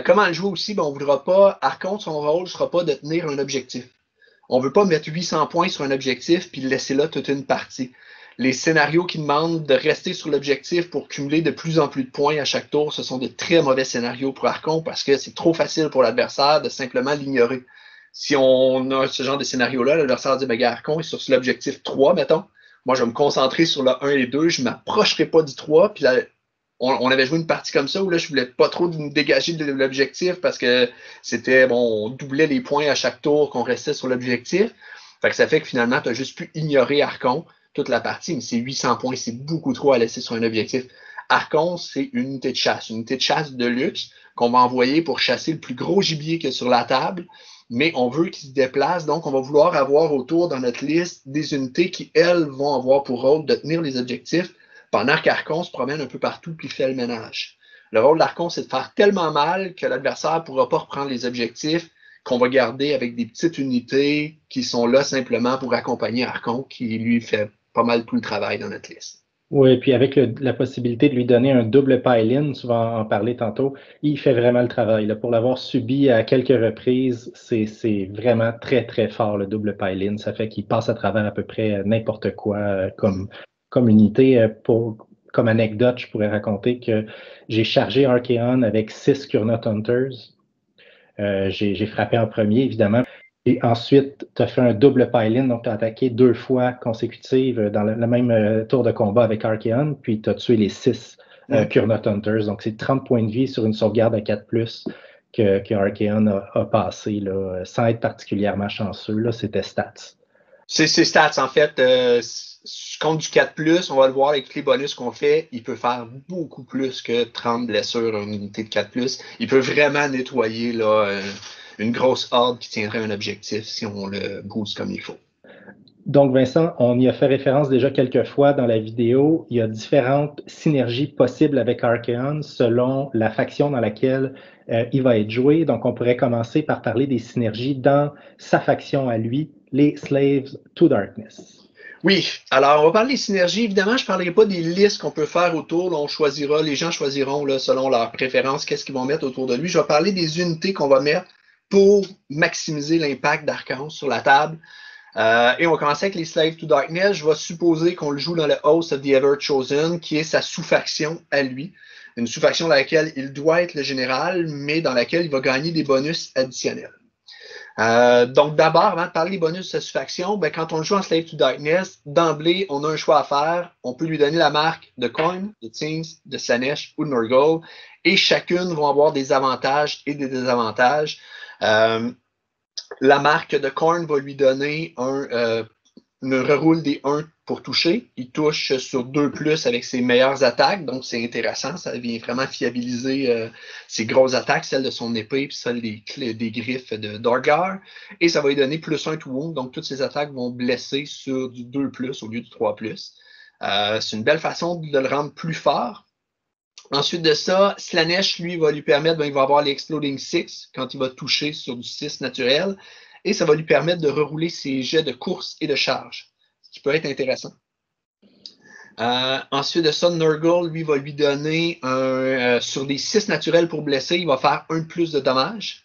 Comment le jouer aussi? Ben, on ne voudra pas, Archon, son rôle ne sera pas de tenir un objectif. On ne veut pas mettre 800 points sur un objectif puis le laisser là toute une partie. Les scénarios qui demandent de rester sur l'objectif pour cumuler de plus en plus de points à chaque tour, ce sont de très mauvais scénarios pour Archon parce que c'est trop facile pour l'adversaire de simplement l'ignorer. Si on a ce genre de scénario-là, l'adversaire dit, ben, Archon est sur l'objectif 3, mettons. Moi, je vais me concentrer sur le 1 et 2, je ne m'approcherai pas du 3, puis là, on avait joué une partie comme ça où là, je voulais pas trop me dégager de l'objectif parce que c'était, bon, on doublait les points à chaque tour qu'on restait sur l'objectif. Fait que ça fait que finalement, tu as juste pu ignorer Archon toute la partie, mais c'est 800 points, c'est beaucoup trop à laisser sur un objectif. Archon, c'est une unité de chasse de luxe qu'on va envoyer pour chasser le plus gros gibier qu'il y a sur la table, mais on veut qu'il se déplace, donc on va vouloir avoir autour dans notre liste des unités qui, elles, vont avoir pour rôle de tenir les objectifs, pendant qu'Archon se promène un peu partout puis fait le ménage. Le rôle d'Archon, c'est de faire tellement mal que l'adversaire ne pourra pas reprendre les objectifs, qu'on va garder avec des petites unités qui sont là simplement pour accompagner Archon, qui lui fait pas mal tout le travail dans notre liste. Oui, puis avec la possibilité de lui donner un double pile-in, tu vas en parler tantôt, il fait vraiment le travail. Là. Pour l'avoir subi à quelques reprises, c'est vraiment très, très fort le double pile-in. Ça fait qu'il passe à travers à peu près n'importe quoi comme unité. Comme anecdote, je pourrais raconter que j'ai chargé Archaon avec 6 Kurnot Hunters. J'ai frappé en premier, évidemment. Et ensuite, tu as fait un double pile-in, donc tu as attaqué 2 fois consécutives dans le même tour de combat avec Archaon, puis tu as tué les 6 Kurnot Hunters. Donc, c'est 30 points de vie sur une sauvegarde à 4+, que Archaon a passé, là, sans être particulièrement chanceux. Là, c'était stats. C'est stats, en fait. Contre du 4+, on va le voir avec tous les bonus qu'on fait, il peut faire beaucoup plus que 30 blessures à une unité de 4+. Il peut vraiment nettoyer là, une grosse horde qui tiendrait un objectif si on le booste comme il faut. Donc, Vincent, on y a fait référence déjà quelques fois dans la vidéo. Il y a différentes synergies possibles avec Archaon selon la faction dans laquelle il va être joué. Donc, on pourrait commencer par parler des synergies dans sa faction à lui, les Slaves to Darkness. Oui, alors on va parler des synergies. Évidemment, je ne parlerai pas des listes qu'on peut faire autour. Là, les gens choisiront là, selon leurs préférences qu'est-ce qu'ils vont mettre autour de lui. Je vais parler des unités qu'on va mettre pour maximiser l'impact d'Archaon sur la table. Et on va commencer avec les Slaves to Darkness. Je vais supposer qu'on le joue dans le Host of the Ever Chosen, qui est sa sous-faction à lui. Une sous-faction dans laquelle il doit être le général, mais dans laquelle il va gagner des bonus additionnels. Donc d'abord, avant de parler des bonus de satisfaction, ben, quand on joue en Slave to Darkness, d'emblée, on a un choix à faire. On peut lui donner la marque de Khorne, de Tzeentch, de Slaanesh ou de Nurgle, et chacune vont avoir des avantages et des désavantages. La marque de Khorne va lui donner une reroule des 1 pour toucher. Il touche sur 2+ avec ses meilleures attaques, donc c'est intéressant. Ça vient vraiment fiabiliser ses grosses attaques, celles de son épée puis celles des griffes de Dorgar. Et ça va lui donner +1 to wound, donc toutes ses attaques vont blesser sur du 2+ au lieu du 3+. C'est une belle façon de le rendre plus fort. Ensuite de ça, Slaanesh, lui, va lui permettre, il va avoir l'Exploding 6 quand il va toucher sur du 6 naturel. Et ça va lui permettre de rerouler ses jets de course et de charge, ce qui peut être intéressant. Ensuite de ça, Nurgle, lui, va lui donner sur des 6 naturels pour blesser, il va faire 1 de plus de dommages.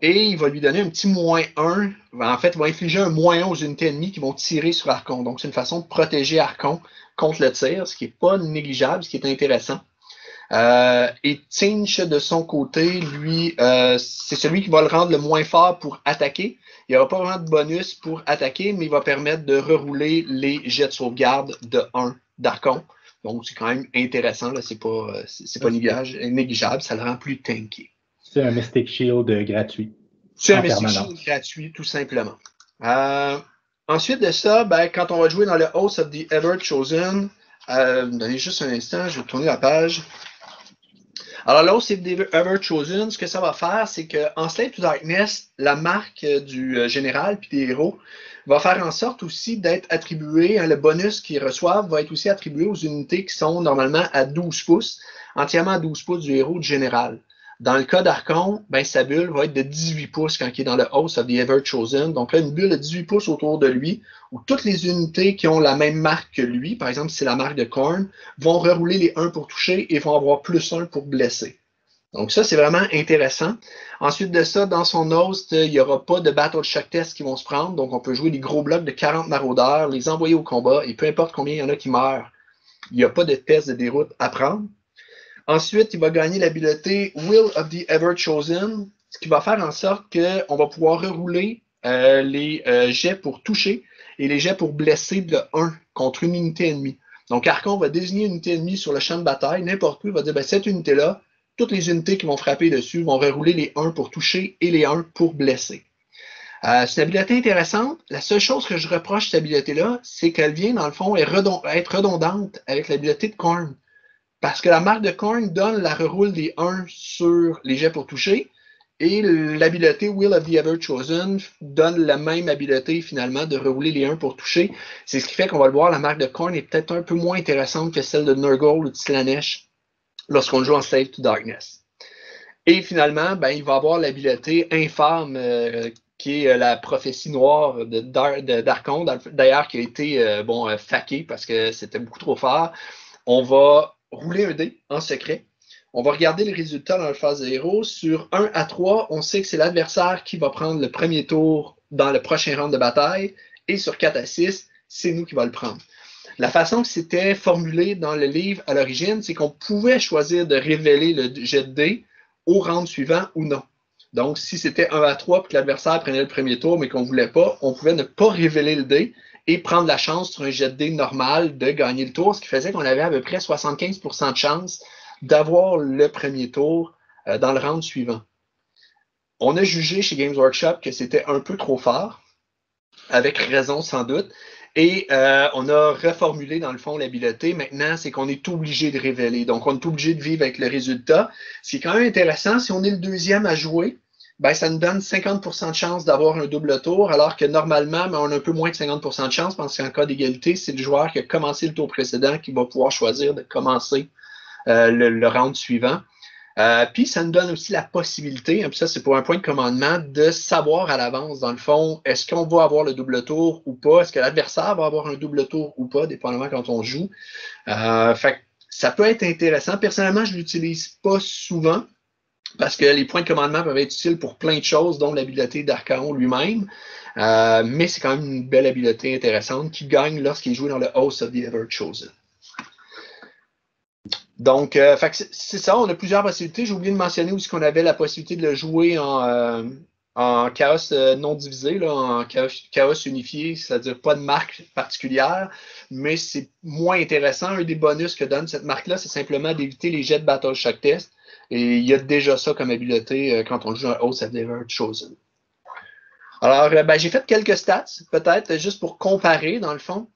Et il va lui donner un petit -1. En fait, il va infliger un -1 aux unités ennemies qui vont tirer sur Archon. Donc, c'est une façon de protéger Archon contre le tir, ce qui n'est pas négligeable, ce qui est intéressant. Et Tzeentch, de son côté, lui, c'est celui qui va le rendre le moins fort pour attaquer. Il n'y aura pas vraiment de bonus pour attaquer, mais il va permettre de rerouler les jets de sauvegarde de 1 d'Archon. Donc, c'est quand même intéressant. C'est pas négligeable. Ça le rend plus tanky. C'est un Mystic Shield gratuit. C'est un Mystic Shield gratuit, tout simplement. Ensuite de ça, quand on va jouer dans le Host of the Ever Chosen, donnez juste un instant, je vais tourner la page. Alors là, c'est Ever Chosen. Ce que ça va faire, c'est qu'en Slave to Darkness, la marque du général puis des héros va faire en sorte aussi d'être attribué, le bonus qu'ils reçoivent va être aussi attribué aux unités qui sont normalement à 12 pouces, entièrement à 12 pouces du héros du général. Dans le cas d'Archon, ben, sa bulle va être de 18 pouces quand il est dans le Host of the Ever Chosen. Donc là, une bulle de 18 pouces autour de lui, où toutes les unités qui ont la même marque que lui, par exemple, si c'est la marque de Khorne, vont rerouler les 1 pour toucher et vont avoir plus 1 pour blesser. Donc ça, c'est vraiment intéressant. Ensuite de ça, dans son host, il n'y aura pas de Battle Shock Test qui vont se prendre. Donc on peut jouer des gros blocs de 40 maraudeurs, les envoyer au combat, et peu importe combien il y en a qui meurent, il n'y a pas de test de déroute à prendre. Ensuite, il va gagner l'habileté Will of the Ever Chosen, ce qui va faire en sorte qu'on va pouvoir rerouler les jets pour toucher et les jets pour blesser de 1 contre une unité ennemie. Donc, Archon va désigner une unité ennemie sur le champ de bataille, n'importe où, il va dire, ben, cette unité-là, toutes les unités qui vont frapper dessus vont rerouler les 1 pour toucher et les 1 pour blesser. C'est une habileté intéressante. La seule chose que je reproche de cette habileté-là, c'est qu'elle vient, dans le fond, être redondante avec l'habileté de Khorne. Parce que la marque de Khorne donne la reroule des 1 sur les jets pour toucher, et l'habileté Will of the Ever Chosen donne la même habileté finalement de rerouler les 1 pour toucher. C'est ce qui fait qu'on va le voir, la marque de Khorne est peut-être un peu moins intéressante que celle de Nurgle ou de Slaanesh lorsqu'on joue en Slave to Darkness. Et finalement, ben, il va avoir l'habileté infâme qui est la prophétie noire d'Archon, d'ailleurs qui a été faquée parce que c'était beaucoup trop fort. On va rouler un dé en secret. On va regarder les résultats dans la phase de héros. Sur 1 à 3, on sait que c'est l'adversaire qui va prendre le premier tour dans le prochain round de bataille. Et sur 4 à 6, c'est nous qui va le prendre. La façon que c'était formulé dans le livre à l'origine, c'est qu'on pouvait choisir de révéler le jet de dé au round suivant ou non. Donc, si c'était 1 à 3 et que l'adversaire prenait le premier tour, mais qu'on ne voulait pas, on pouvait ne pas révéler le dé et prendre la chance sur un jet de dé normal de gagner le tour, ce qui faisait qu'on avait à peu près 75% de chance d'avoir le premier tour dans le round suivant. On a jugé chez Games Workshop que c'était un peu trop fort, avec raison sans doute, et on a reformulé dans le fond l'habileté. Maintenant, c'est qu'on est obligé de révéler. Donc, on est obligé de vivre avec le résultat. Ce qui est quand même intéressant, si on est le deuxième à jouer, ben, ça nous donne 50% de chance d'avoir un double tour, alors que normalement, ben, on a un peu moins de 50% de chance parce qu'en cas d'égalité, c'est le joueur qui a commencé le tour précédent qui va pouvoir choisir de commencer le round suivant. Puis, ça nous donne aussi la possibilité, hein, puis ça c'est pour un point de commandement, de savoir à l'avance, dans le fond, est-ce qu'on va avoir le double tour ou pas, est-ce que l'adversaire va avoir un double tour ou pas, dépendamment quand on joue. Fait ça peut être intéressant. Personnellement, je ne l'utilise pas souvent, parce que les points de commandement peuvent être utiles pour plein de choses, dont l'habileté d'Archaon lui-même. Mais c'est quand même une belle habileté intéressante qui gagne lorsqu'il est joué dans le Host of the Ever Chosen. Donc, c'est ça, on a plusieurs possibilités. J'ai oublié de mentionner aussi qu'on avait la possibilité de le jouer en chaos non divisé, là, en chaos unifié, c'est-à-dire pas de marque particulière, mais c'est moins intéressant. Un des bonus que donne cette marque-là, c'est simplement d'éviter les jets de Battle Shock Test. Et il y a déjà ça comme habileté quand on joue un Host of the Ever Chosen. Alors, j'ai fait quelques stats, peut-être, juste pour comparer, dans le fond.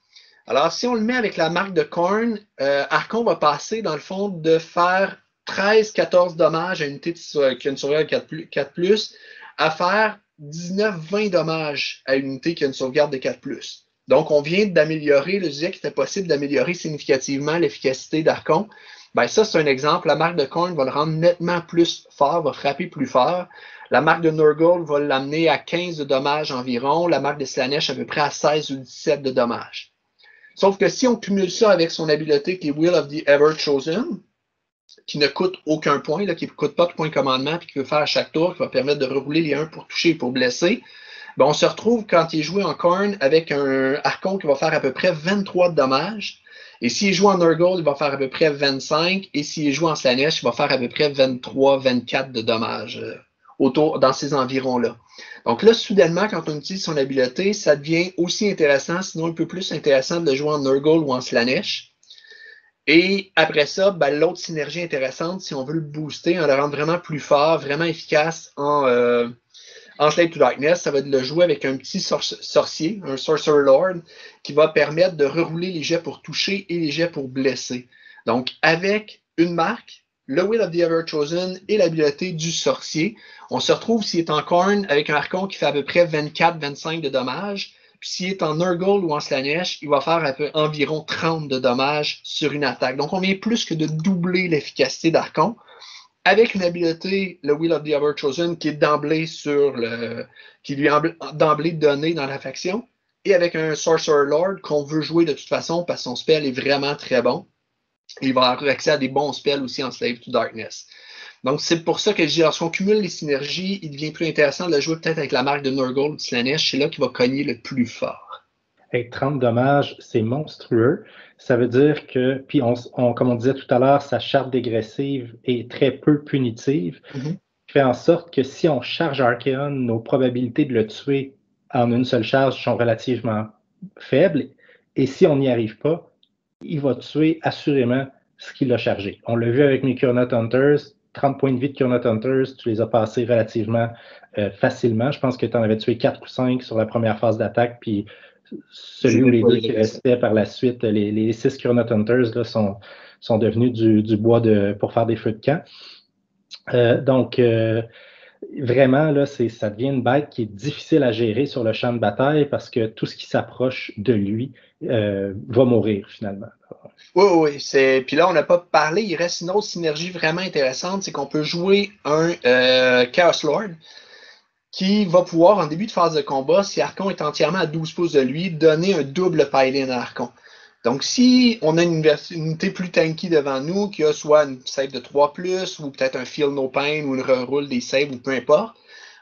Alors, si on le met avec la marque de Khorne, Archon va passer, dans le fond, de faire 13-14 dommages à une unité qui a une sauvegarde 4+, à faire 19-20 dommages à une unité qui a une sauvegarde de 4+. Donc, on vient d'améliorer, je disais qu'il était possible d'améliorer significativement l'efficacité d'Archon. Ben, ça, c'est un exemple. La marque de Khorne va le rendre nettement plus fort, va frapper plus fort. La marque de Nurgle va l'amener à 15 de dommages environ. La marque de Slaanesh à peu près à 16 ou 17 de dommages. Sauf que si on cumule ça avec son habileté qui est Will of the Ever Chosen, qui ne coûte aucun point, là, qui ne coûte pas de point de commandement, puis qui peut faire à chaque tour, qui va permettre de rerouler les 1 pour toucher et pour blesser, ben on se retrouve quand il est joué en Khorne avec un Archon qui va faire à peu près 23 de dommages. Et s'il est joué en Nurgle, il va faire à peu près 25. Et s'il est joué en Slaanesh, il va faire à peu près 23-24 de dommages dans ces environs-là. Donc là, soudainement, quand on utilise son habileté, ça devient aussi intéressant, sinon un peu plus intéressant de jouer en Nurgle ou en Slaanesh. Et après ça, ben, l'autre synergie intéressante, si on veut le booster, on le rendre vraiment plus fort, vraiment efficace en Slave to Darkness, ça va être de le jouer avec un petit sorcier, un Sorcerer Lord, qui va permettre de rerouler les jets pour toucher et les jets pour blesser. Donc, avec une marque, le Will of the Everchosen et l'habileté du sorcier. On se retrouve s'il est en Khorne avec un Archon qui fait à peu près 24-25 de dommages. Puis s'il est en Nurgle ou en Slaanesh, il va faire environ 30 de dommages sur une attaque. Donc on vient plus que de doubler l'efficacité d'Archon. Avec une habileté, le Will of the Everchosen, qui est d'emblée qui lui est d'emblée donné dans la faction, et avec un Sorcerer Lord qu'on veut jouer de toute façon parce que son spell est vraiment très bon. Il va avoir accès à des bons spells aussi en Slave to Darkness. Donc, c'est pour ça que je dis, lorsqu'on cumule les synergies, il devient plus intéressant de le jouer peut-être avec la marque de Nurgle ou de Slaanesh. C'est là qu'il va cogner le plus fort. Avec 30 dommages, c'est monstrueux. Ça veut dire que, puis comme on disait tout à l'heure, sa charte dégressive est très peu punitive. Mm-hmm. Fait en sorte que si on charge Archaon, nos probabilités de le tuer en une seule charge sont relativement faibles. Et si on n'y arrive pas, il va tuer assurément ce qu'il a chargé. On l'a vu avec mes Kurnoth Hunters. 30 points de vie de Kurnoth Hunters, tu les as passés relativement facilement. Je pense que tu en avais tué 4 ou 5 sur la première phase d'attaque, puis celui ou les deux qui restaient par la suite, les 6 Kurnoth Hunters là, sont devenus du bois pour faire des feux de camp. Donc, vraiment, là, ça devient une bête qui est difficile à gérer sur le champ de bataille parce que tout ce qui s'approche de lui va mourir finalement. Oui. Puis là, on n'a pas parlé, il reste une autre synergie vraiment intéressante, c'est qu'on peut jouer un Chaos Lord qui va pouvoir, en début de phase de combat, si Archon est entièrement à 12 pouces de lui, donner un double pile-in à Archon. Donc, si on a une unité plus tanky devant nous, qui a soit une save de 3+, ou peut-être un Feel No Pain, ou une reroule des saves, ou peu importe,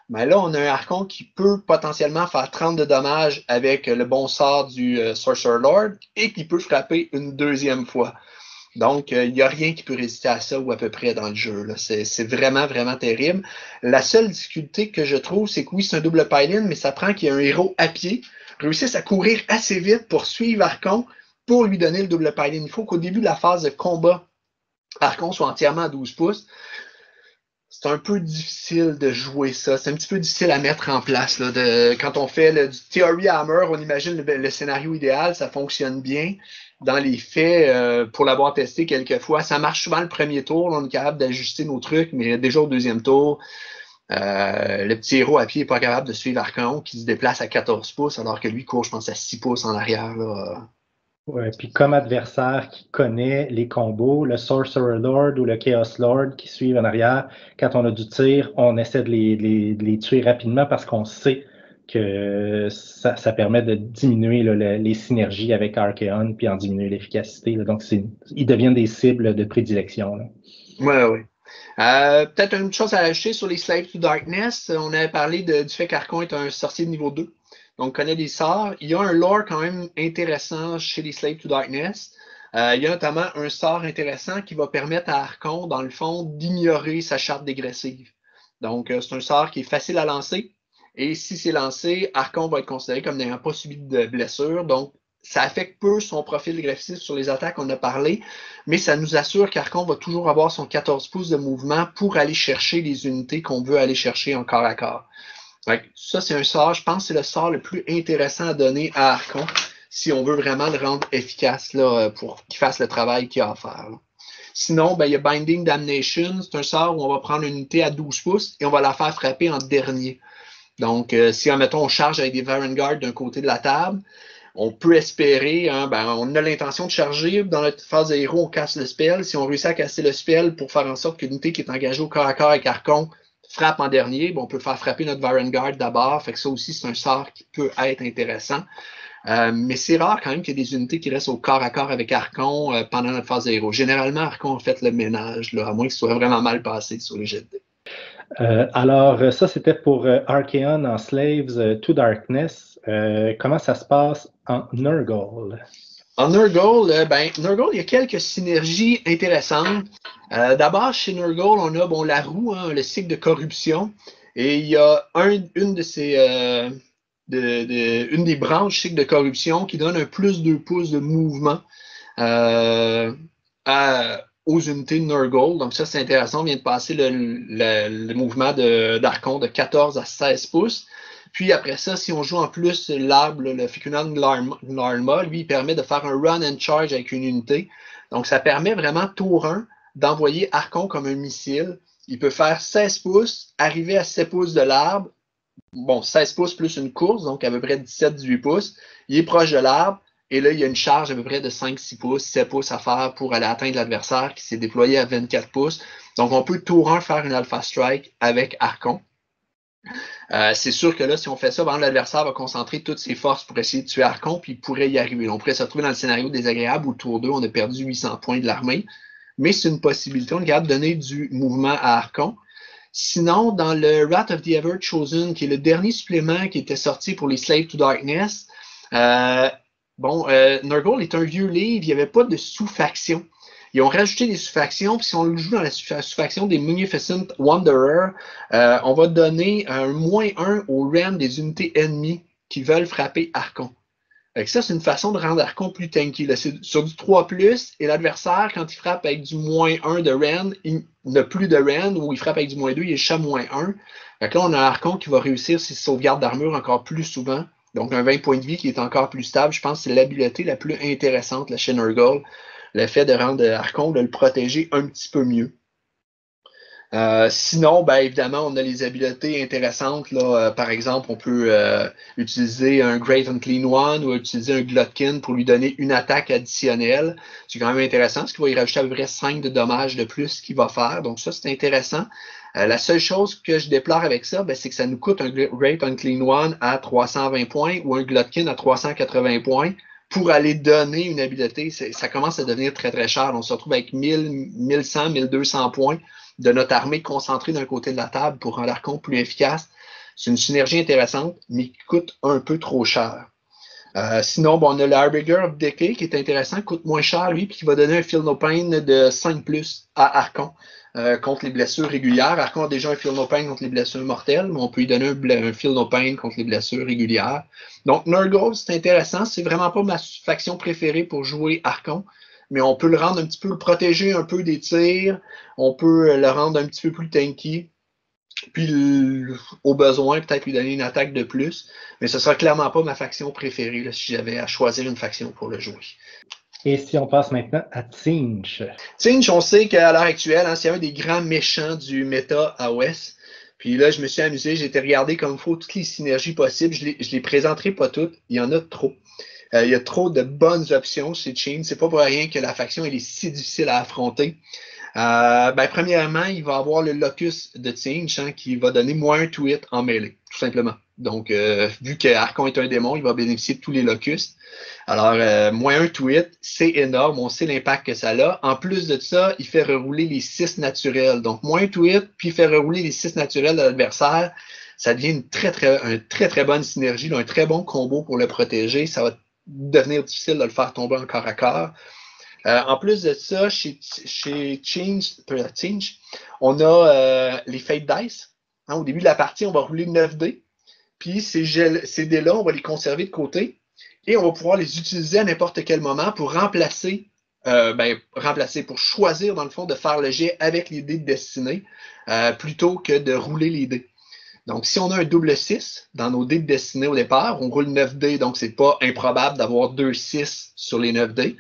ben là, on a un Archon qui peut potentiellement faire 30 de dommages avec le bon sort du Sorcerer Lord, et qui peut frapper une deuxième fois. Donc, il n'y a rien qui peut résister à ça ou à peu près dans le jeu. C'est vraiment, vraiment terrible. La seule difficulté que je trouve, c'est que oui, c'est un double pile-in, mais ça prend qu'il y ait un héros à pied, réussisse à courir assez vite pour suivre Archon, pour lui donner le double pile-in. Il faut qu'au début de la phase de combat, Archon soit entièrement à 12 pouces. C'est un peu difficile de jouer ça. C'est un petit peu difficile à mettre en place. Là, quand on fait du Theory Hammer, on imagine le scénario idéal, ça fonctionne bien. Dans les faits, pour l'avoir testé quelques fois, ça marche souvent le premier tour. On est capable d'ajuster nos trucs, mais déjà au deuxième tour, le petit héros à pied n'est pas capable de suivre Archon qui se déplace à 14 pouces alors que lui court, je pense, à 6 pouces en arrière. Là. Ouais, puis comme adversaire qui connaît les combos, le Sorcerer Lord ou le Chaos Lord qui suivent en arrière, quand on a du tir, on essaie de les tuer rapidement parce qu'on sait que ça permet de diminuer là, les synergies avec Archaon puis en diminuer l'efficacité. Donc, ils deviennent des cibles de prédilection. Oui. Peut-être une chose à ajouter sur les Slaves to Darkness. On avait parlé du fait qu'Archon est un sorcier de niveau 2. Donc, connaît des sorts. Il y a un lore quand même intéressant chez les Slaves to Darkness. Il y a notamment un sort intéressant qui va permettre à Archon, dans le fond, d'ignorer sa charte dégressive. Donc, c'est un sort qui est facile à lancer. Et si c'est lancé, Archon va être considéré comme n'ayant pas subi de blessure. Donc, ça affecte peu son profil dégressif sur les attaques, on a parlé, mais ça nous assure qu'Archon va toujours avoir son 14 pouces de mouvement pour aller chercher les unités qu'on veut aller chercher en corps à corps. Ça, c'est un sort, je pense que c'est le sort le plus intéressant à donner à Archon si on veut vraiment le rendre efficace là, pour qu'il fasse le travail qu'il a à faire. Là. Sinon, il y a Binding Damnation, c'est un sort où on va prendre une unité à 12 pouces et on va la faire frapper en dernier. Donc, si, admettons, on charge avec des Varangard d'un côté de la table, on peut espérer, on a l'intention de charger, dans notre phase de héros, on casse le spell. Si on réussit à casser le spell pour faire en sorte qu'une unité qui est engagée au corps à corps avec Archon frappe en dernier, on peut faire frapper notre Varangard d'abord. Fait que ça aussi, c'est un sort qui peut être intéressant. Mais c'est rare quand même qu'il y ait des unités qui restent au corps à corps avec Archon pendant notre phase de héros. Généralement, Archon a fait le ménage, là, à moins que ce soit vraiment mal passé sur les jets de dés. Alors, ça, c'était pour Archaon en Slaves to Darkness. Comment ça se passe en Nurgle? En Nurgle, Nurgle, il y a quelques synergies intéressantes. D'abord, chez Nurgle, on a la roue, le cycle de corruption. Et il y a une des branches cycle de corruption qui donne un plus 2 pouces de mouvement aux unités de Nurgle. Donc ça, c'est intéressant. On vient de passer le mouvement d'Archon de 14 à 16 pouces. Puis après ça, si on joue en plus l'arbre, le Ficunam Larma, lui, il permet de faire un run and charge avec une unité. Donc ça permet vraiment tour 1 d'envoyer Archon comme un missile. Il peut faire 16 pouces, arriver à 7 pouces de l'arbre. Bon, 16 pouces plus une course, donc à peu près 17-18 pouces. Il est proche de l'arbre. Et là, il y a une charge à peu près de 5-6 pouces, 7 pouces à faire pour aller atteindre l'adversaire qui s'est déployé à 24 pouces. Donc, on peut tour 1 faire une Alpha Strike avec Archon. C'est sûr que là, si on fait ça, l'adversaire va concentrer toutes ses forces pour essayer de tuer Archon, puis il pourrait y arriver. On pourrait se retrouver dans le scénario désagréable où tour 2, on a perdu 800 points de l'armée. Mais c'est une possibilité. On est capable de donner du mouvement à Archon. Sinon, dans le Wrath of the Ever Chosen, qui est le dernier supplément qui était sorti pour les Slave to Darkness, Nurgle est un vieux livre, il n'y avait pas de sous-faction. Ils ont rajouté des sous-factions, puis si on le joue dans la sous-faction des Munificent Wanderer, on va donner un -1 au RAM des unités ennemies qui veulent frapper Archon. Ça, c'est une façon de rendre Archon plus tanky. C'est sur du 3+, et l'adversaire, quand il frappe avec du -1 de Rend, il n'a plus de Rend, ou il frappe avec du -2, il est déjà -1. Là, on a un Archon qui va réussir ses sauvegardes d'armure encore plus souvent. Donc, un 20 points de vie qui est encore plus stable. Je pense que c'est l'habileté la plus intéressante, la chez Nurgle. Le fait de rendre Archon, de le protéger un petit peu mieux. Sinon, évidemment, on a les habiletés intéressantes. Là. Par exemple, on peut utiliser un Great Unclean One ou utiliser un Glutkin pour lui donner une attaque additionnelle. C'est quand même intéressant parce qu'il va y rajouter à peu près 5 de dommages de plus qu'il va faire. Donc ça, c'est intéressant. La seule chose que je déplore avec ça, c'est que ça nous coûte un Great Unclean One à 320 points ou un Glutkin à 380 points pour aller donner une habileté. Ça commence à devenir très, très cher. On se retrouve avec 1000, 1100, 1200 points de notre armée concentrée d'un côté de la table pour rendre Archon plus efficace. C'est une synergie intéressante, mais qui coûte un peu trop cher. Sinon, on a l'Harbinger of Decay qui est intéressant, coûte moins cher, lui, puis qui va donner un Feel No Pain de 5+ à Archon contre les blessures régulières. Archon a déjà un Feel No Pain contre les blessures mortelles, mais on peut lui donner un Feel No Pain contre les blessures régulières. Donc, Nurgle, c'est intéressant. C'est vraiment pas ma faction préférée pour jouer Archon, mais on peut le rendre un petit peu, le protéger un peu des tirs. On peut le rendre un petit peu plus tanky. Puis, au besoin, peut-être lui donner une attaque de plus. Mais ce ne sera clairement pas ma faction préférée là, si j'avais à choisir une faction pour le jouer. Et si on passe maintenant à Tzeentch. Tzeentch, on sait qu'à l'heure actuelle, c'est un des grands méchants du méta AOS. Puis là, je me suis amusé, j'ai été regarder comme il faut toutes les synergies possibles. Je les présenterai pas toutes, il y en a trop. Il y a trop de bonnes options chez Tzeentch. C'est pas pour rien que la faction elle est si difficile à affronter. Premièrement, il va avoir le Locus de Tzeentch qui va donner -1 to hit en mêlée, tout simplement. Donc, vu que Archon est un démon, il va bénéficier de tous les Locus. Alors, -1 to hit, c'est énorme. On sait l'impact que ça a. En plus de ça, il fait rerouler les 6 naturels. Donc, -1 to hit, puis il fait rerouler les 6 naturels de l'adversaire. Ça devient une très, très bonne synergie, là, un très bon combo pour le protéger. Ça va devenir difficile de le faire tomber en corps à corps. En plus de ça, chez Tzeentch, on a les Fate Dice. Au début de la partie, on va rouler 9 dés. Puis ces dés-là, on va les conserver de côté et on va pouvoir les utiliser à n'importe quel moment pour remplacer, pour choisir, dans le fond, de faire le jet avec les dés de destinée plutôt que de rouler les dés. Donc, si on a un double 6 dans nos dés de destinée au départ, on roule 9 dés, donc c'est pas improbable d'avoir 2 6 sur les 9 dés.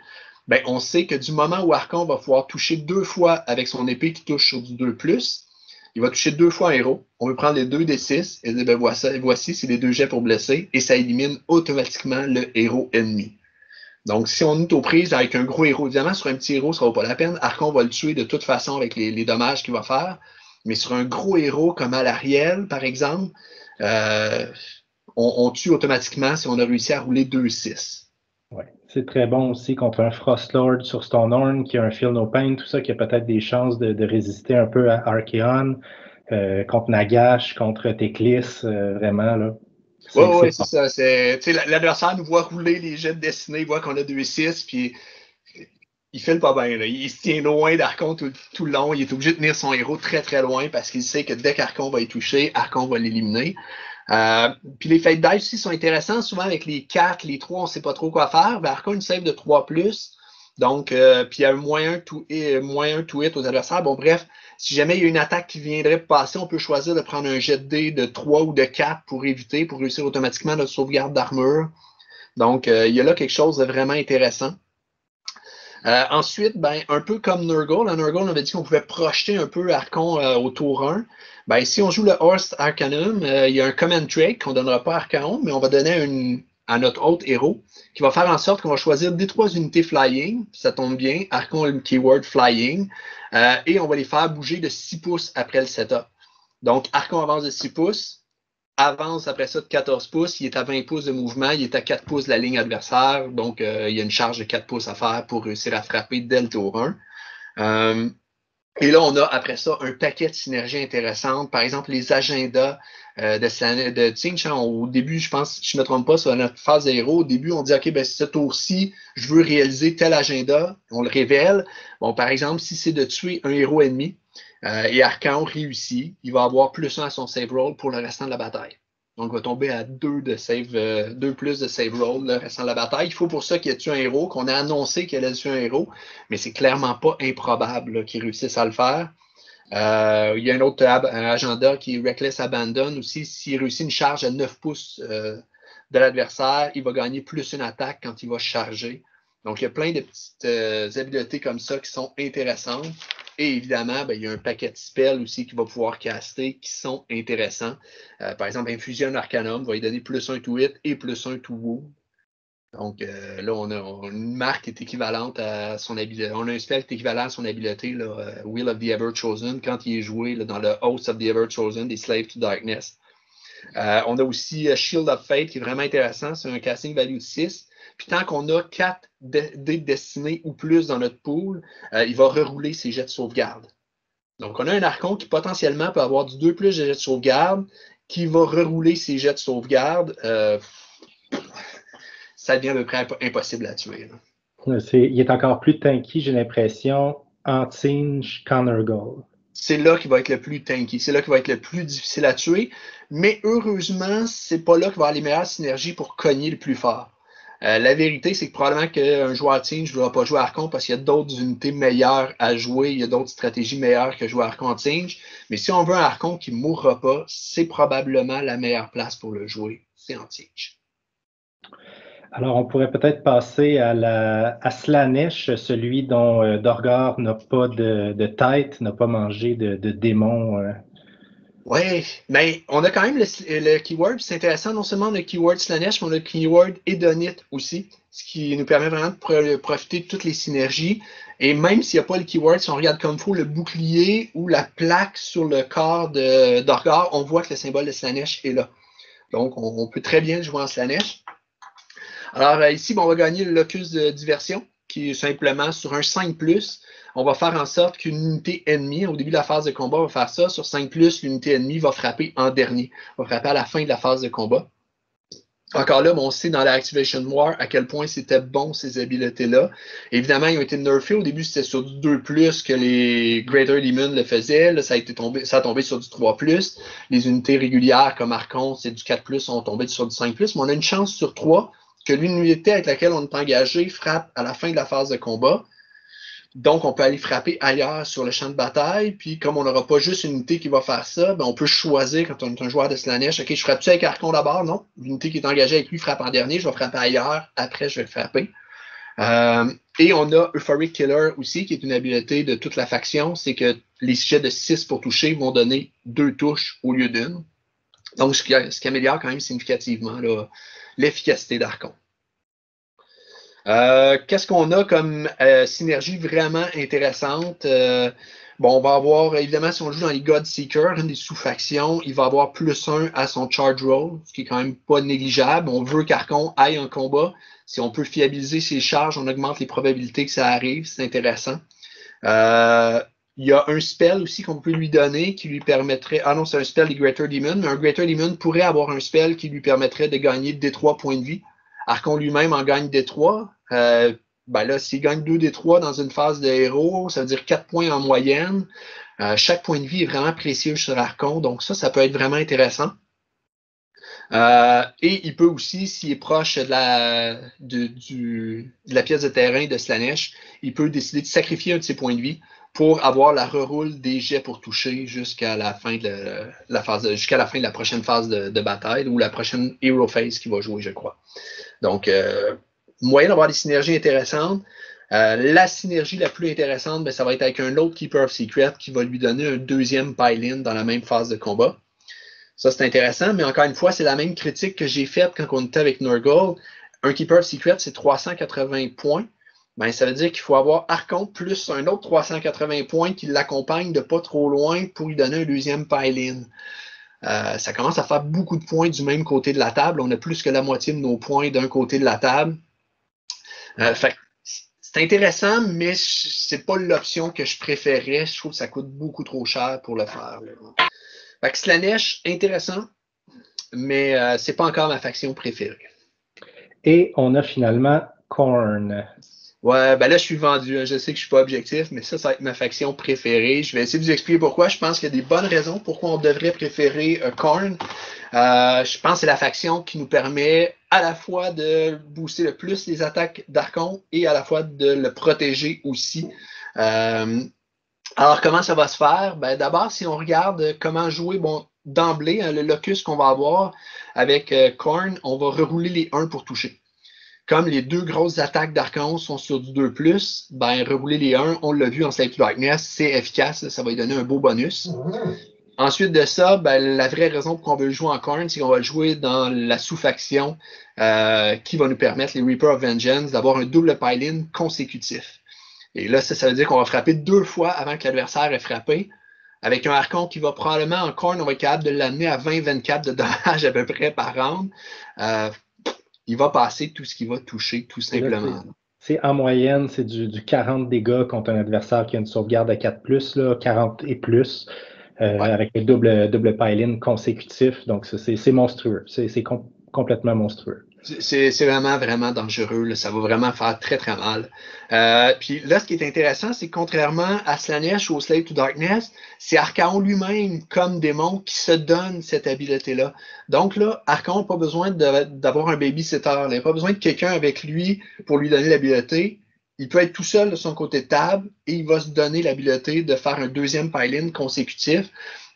On sait que du moment où Archon va pouvoir toucher 2 fois avec son épée qui touche sur du 2+, il va toucher 2 fois un héros. On peut prendre les 2 des 6 et dire, voici, c'est les 2 jets pour blesser, et ça élimine automatiquement le héros ennemi. Donc, si on est aux prises avec un gros héros, évidemment, sur un petit héros, ça ne vaut pas la peine. Archon va le tuer de toute façon avec les dommages qu'il va faire. Mais sur un gros héros comme Alarielle, par exemple, on tue automatiquement si on a réussi à rouler 2-6. Ouais. C'est très bon aussi contre un Frostlord sur Stonehorn qui a un Feel No Pain, tout ça, qui a peut-être des chances de résister un peu à Archaon, contre Nagash, contre Teclis, vraiment, là. Oui, c'est ça. L'adversaire nous voit rouler les jets de destinée, il voit qu'on a 2-6, puis il fait le pas bien. Là. Il se tient loin d'Archon tout le long. Il est obligé de tenir son héros très très loin parce qu'il sait que dès qu'Archon va y toucher, Archon va l'éliminer. Puis les Fate Dice aussi sont intéressants. Souvent avec les 4, les 3, on ne sait pas trop quoi faire. Archon, une save de 3+. Donc, puis il y a un -1 to hit aux adversaires. Bon, bref, si jamais il y a une attaque qui viendrait passer, on peut choisir de prendre un jet de dés de 3 ou de 4 pour éviter, pour réussir automatiquement notre sauvegarde d'armure. Donc, il y a là quelque chose de vraiment intéressant. Ensuite, ben, un peu comme Nurgle, à Nurgle, on avait dit qu'on pouvait projeter un peu Archon au tour 1. Ben, si on joue le Horst Arcanum, il y a un command trait qu'on ne donnera pas à Archaon, mais on va donner à notre autre héros, qui va faire en sorte qu'on va choisir des 3 unités flying, ça tombe bien, Archon a le keyword flying, et on va les faire bouger de 6 pouces après le setup. Donc, Archon avance de 6 pouces, avance après ça de 14 pouces, il est à 20 pouces de mouvement, il est à 4 pouces de la ligne adversaire, donc il y a une charge de 4 pouces à faire pour réussir à frapper dès le tour 1. Et là, on a après ça un paquet de synergies intéressantes. Par exemple, les agendas de Tsinch. Au début, je pense, si je ne me trompe pas, sur notre phase de héros, au début, on dit OK, ben, ce tour-ci, je veux réaliser tel agenda. On le révèle. Bon, par exemple, si c'est de tuer un héros ennemi et Archaon réussit, il va avoir +1 à son save roll pour le restant de la bataille. Donc, il va tomber à 2 plus de save roll le restant de la bataille. Il faut pour ça qu'il ait tué un héros, qu'on a annoncé qu'il allait tuer un héros, mais c'est clairement pas improbable qu'il réussisse à le faire. Il y a un autre agenda qui est Reckless Abandon aussi. S'il réussit une charge à 9 pouces de l'adversaire, il va gagner +1 attaque quand il va charger. Donc, il y a plein de petites habiletés comme ça qui sont intéressantes. Et évidemment, ben, il y a un paquet de spells aussi qu'il va pouvoir caster qui sont intéressants. Par exemple, Infusion Arcanum va lui donner +1 to hit et +1 to wound. Donc là, on a une marque qui est équivalente à son habileté. On a un spell qui est équivalent à son habileté, là, Will of the Ever Chosen, quand il est joué là, dans le Host of the Ever Chosen, des Slaves to Darkness. On a aussi Shield of Fate qui est vraiment intéressant. C'est un casting value de 6. Puis tant qu'on a 4 dés destinés ou plus dans notre pool, il va rerouler ses jets de sauvegarde. Donc on a un Archon qui potentiellement peut avoir du 2 plus de jets de sauvegarde, qui va rerouler ses jets de sauvegarde. Ça devient à peu près impossible à tuer. Il est encore plus tanky, j'ai l'impression, en Tsinch qu'en Nurgle. C'est là qu'il va être le plus tanky, c'est là qu'il va être le plus difficile à tuer, mais heureusement, c'est pas là qu'il va avoir les meilleures synergies pour cogner le plus fort. La vérité, c'est que probablement qu'un joueur Tsinch ne voudra pas jouer Archon parce qu'il y a d'autres unités meilleures à jouer, il y a d'autres stratégies meilleures que jouer Archon en Tsinch, mais si on veut un Archon qui ne mourra pas, c'est probablement la meilleure place pour le jouer, c'est en Tsinch. Alors, on pourrait peut-être passer à Slaanesh, celui dont Dorgar n'a pas de tête, n'a pas mangé de démon. Oui, mais on a quand même le keyword, c'est intéressant, non seulement le keyword Slaanesh, mais on a le keyword Hedonite aussi, ce qui nous permet vraiment de profiter de toutes les synergies. Et même s'il n'y a pas le keyword, si on regarde comme il faut le bouclier ou la plaque sur le corps d'Orgar, on voit que le symbole de Slaanesh est là. Donc, on peut très bien jouer en Slaanesh. Alors ici, on va gagner le locus de diversion, qui est simplement sur un 5+, on va faire en sorte qu'une unité ennemie, au début de la phase de combat, on va faire ça. Sur 5+, l'unité ennemie va frapper en dernier, va frapper à la fin de la phase de combat. Encore là, on sait dans la Activation War à quel point c'était bon ces habiletés-là. Évidemment, ils ont été nerfés. Au début, c'était sur du 2+, que les Greater Demon le faisaient. Là, ça a tombé sur du 3+. Les unités régulières comme Archon, c'est du 4+, sont tombées sur du 5+. Mais on a une chance sur 3 que l'unité avec laquelle on est engagé frappe à la fin de la phase de combat. Donc, on peut aller frapper ailleurs sur le champ de bataille. Puis, comme on n'aura pas juste une unité qui va faire ça, ben, on peut choisir quand on est un joueur de Slaanesh, OK, je frappe-tu avec Archon d'abord? Non. L'unité qui est engagée avec lui frappe en dernier. Je vais frapper ailleurs. Après, je vais le frapper. Et on a Euphoric Killer aussi, qui est une habileté de toute la faction. C'est que les jets de 6 pour toucher vont donner 2 touches au lieu d'une. Donc, ce qui améliore quand même significativement l'efficacité d'Archon. Qu'est-ce qu'on a comme synergie vraiment intéressante? On va avoir, évidemment, si on joue dans les Godseeker, une des sous-factions, il va avoir +1 à son charge roll, ce qui est quand même pas négligeable. On veut qu'Archon aille en combat. Si on peut fiabiliser ses charges, on augmente les probabilités que ça arrive. C'est intéressant. Il y a un spell aussi qu'on peut lui donner qui lui permettrait... Ah non, c'est un spell des Greater Demon, mais un Greater Demon pourrait avoir un spell qui lui permettrait de gagner D3 points de vie. Archon lui-même en gagne D3. Là, s'il gagne 2 D3 dans une phase de héros, ça veut dire 4 points en moyenne. Chaque point de vie est vraiment précieux sur Archon, donc ça peut être vraiment intéressant. Et il peut aussi, s'il est proche de la pièce de terrain de Slaanesh, il peut décider de sacrifier un de ses points de vie pour avoir la reroule des jets pour toucher jusqu'à la fin de la prochaine phase de bataille ou la prochaine Hero Phase qu'il va jouer, je crois. Donc, moyen d'avoir des synergies intéressantes. La synergie la plus intéressante, ben, ça va être avec un autre Keeper of Secret qui va lui donner un deuxième pile-in dans la même phase de combat. Ça, c'est intéressant, mais encore une fois, c'est la même critique que j'ai faite quand on était avec Nurgle. Un Keeper of Secret, c'est 380 points. Ben, ça veut dire qu'il faut avoir Archon plus un autre 380 points qui l'accompagne de pas trop loin pour lui donner un deuxième pile-in. Ça commence à faire beaucoup de points du même côté de la table. On a plus que la moitié de nos points d'un côté de la table. Fait c'est intéressant, mais c'est pas l'option que je préférais. Je trouve que ça coûte beaucoup trop cher pour le faire. Fait que Slaanesh, intéressant, mais c'est pas encore ma faction préférée. Et on a finalement Khorne. Ouais, ben là, je suis vendu. Je sais que je suis pas objectif, mais ça va être ma faction préférée. Je vais essayer de vous expliquer pourquoi. Je pense qu'il y a des bonnes raisons pourquoi on devrait préférer Khorne. Je pense que c'est la faction qui nous permet à la fois de booster le plus les attaques d'Archon et à la fois de le protéger aussi. Alors, comment ça va se faire? Ben, d'abord, si on regarde comment jouer, bon, d'emblée, le locus qu'on va avoir avec Khorne, on va rerouler les 1 pour toucher. Comme les deux grosses attaques d'Archon sont sur du 2+, ben, rerouler les 1, on l'a vu en Slave to Darkness, c'est efficace, ça va lui donner un beau bonus. Ensuite de ça, ben, la vraie raison pour qu'on veut le jouer en Khorne, c'est qu'on va le jouer dans la sous-faction qui va nous permettre, les Reaper of Vengeance, d'avoir un double pile-in consécutif. Et là, ça veut dire qu'on va frapper 2 fois avant que l'adversaire ait frappé. Avec un Archon qui va probablement en Khorne, on va être capable de l'amener à 20-24 de dommages à peu près par round. Il va passer tout ce qui va toucher, tout simplement. C'est en moyenne, c'est du 40 dégâts contre un adversaire qui a une sauvegarde à 4+, là, 40 et plus, avec le double pile-in consécutif. Donc, c'est monstrueux. C'est complètement monstrueux. C'est vraiment, vraiment dangereux. Là. Ça va vraiment faire très, très mal. Puis là, ce qui est intéressant, c'est que contrairement à Slaanesh ou au Slave to Darkness, c'est Archaon lui-même, comme démon, qui se donne cette habileté-là. Donc là, Archaon n'a pas besoin d'avoir un babysitter. Il n'a pas besoin de quelqu'un avec lui pour lui donner l'habileté. Il peut être tout seul de son côté de table et il va se donner l'habileté de faire un deuxième pile-in consécutif.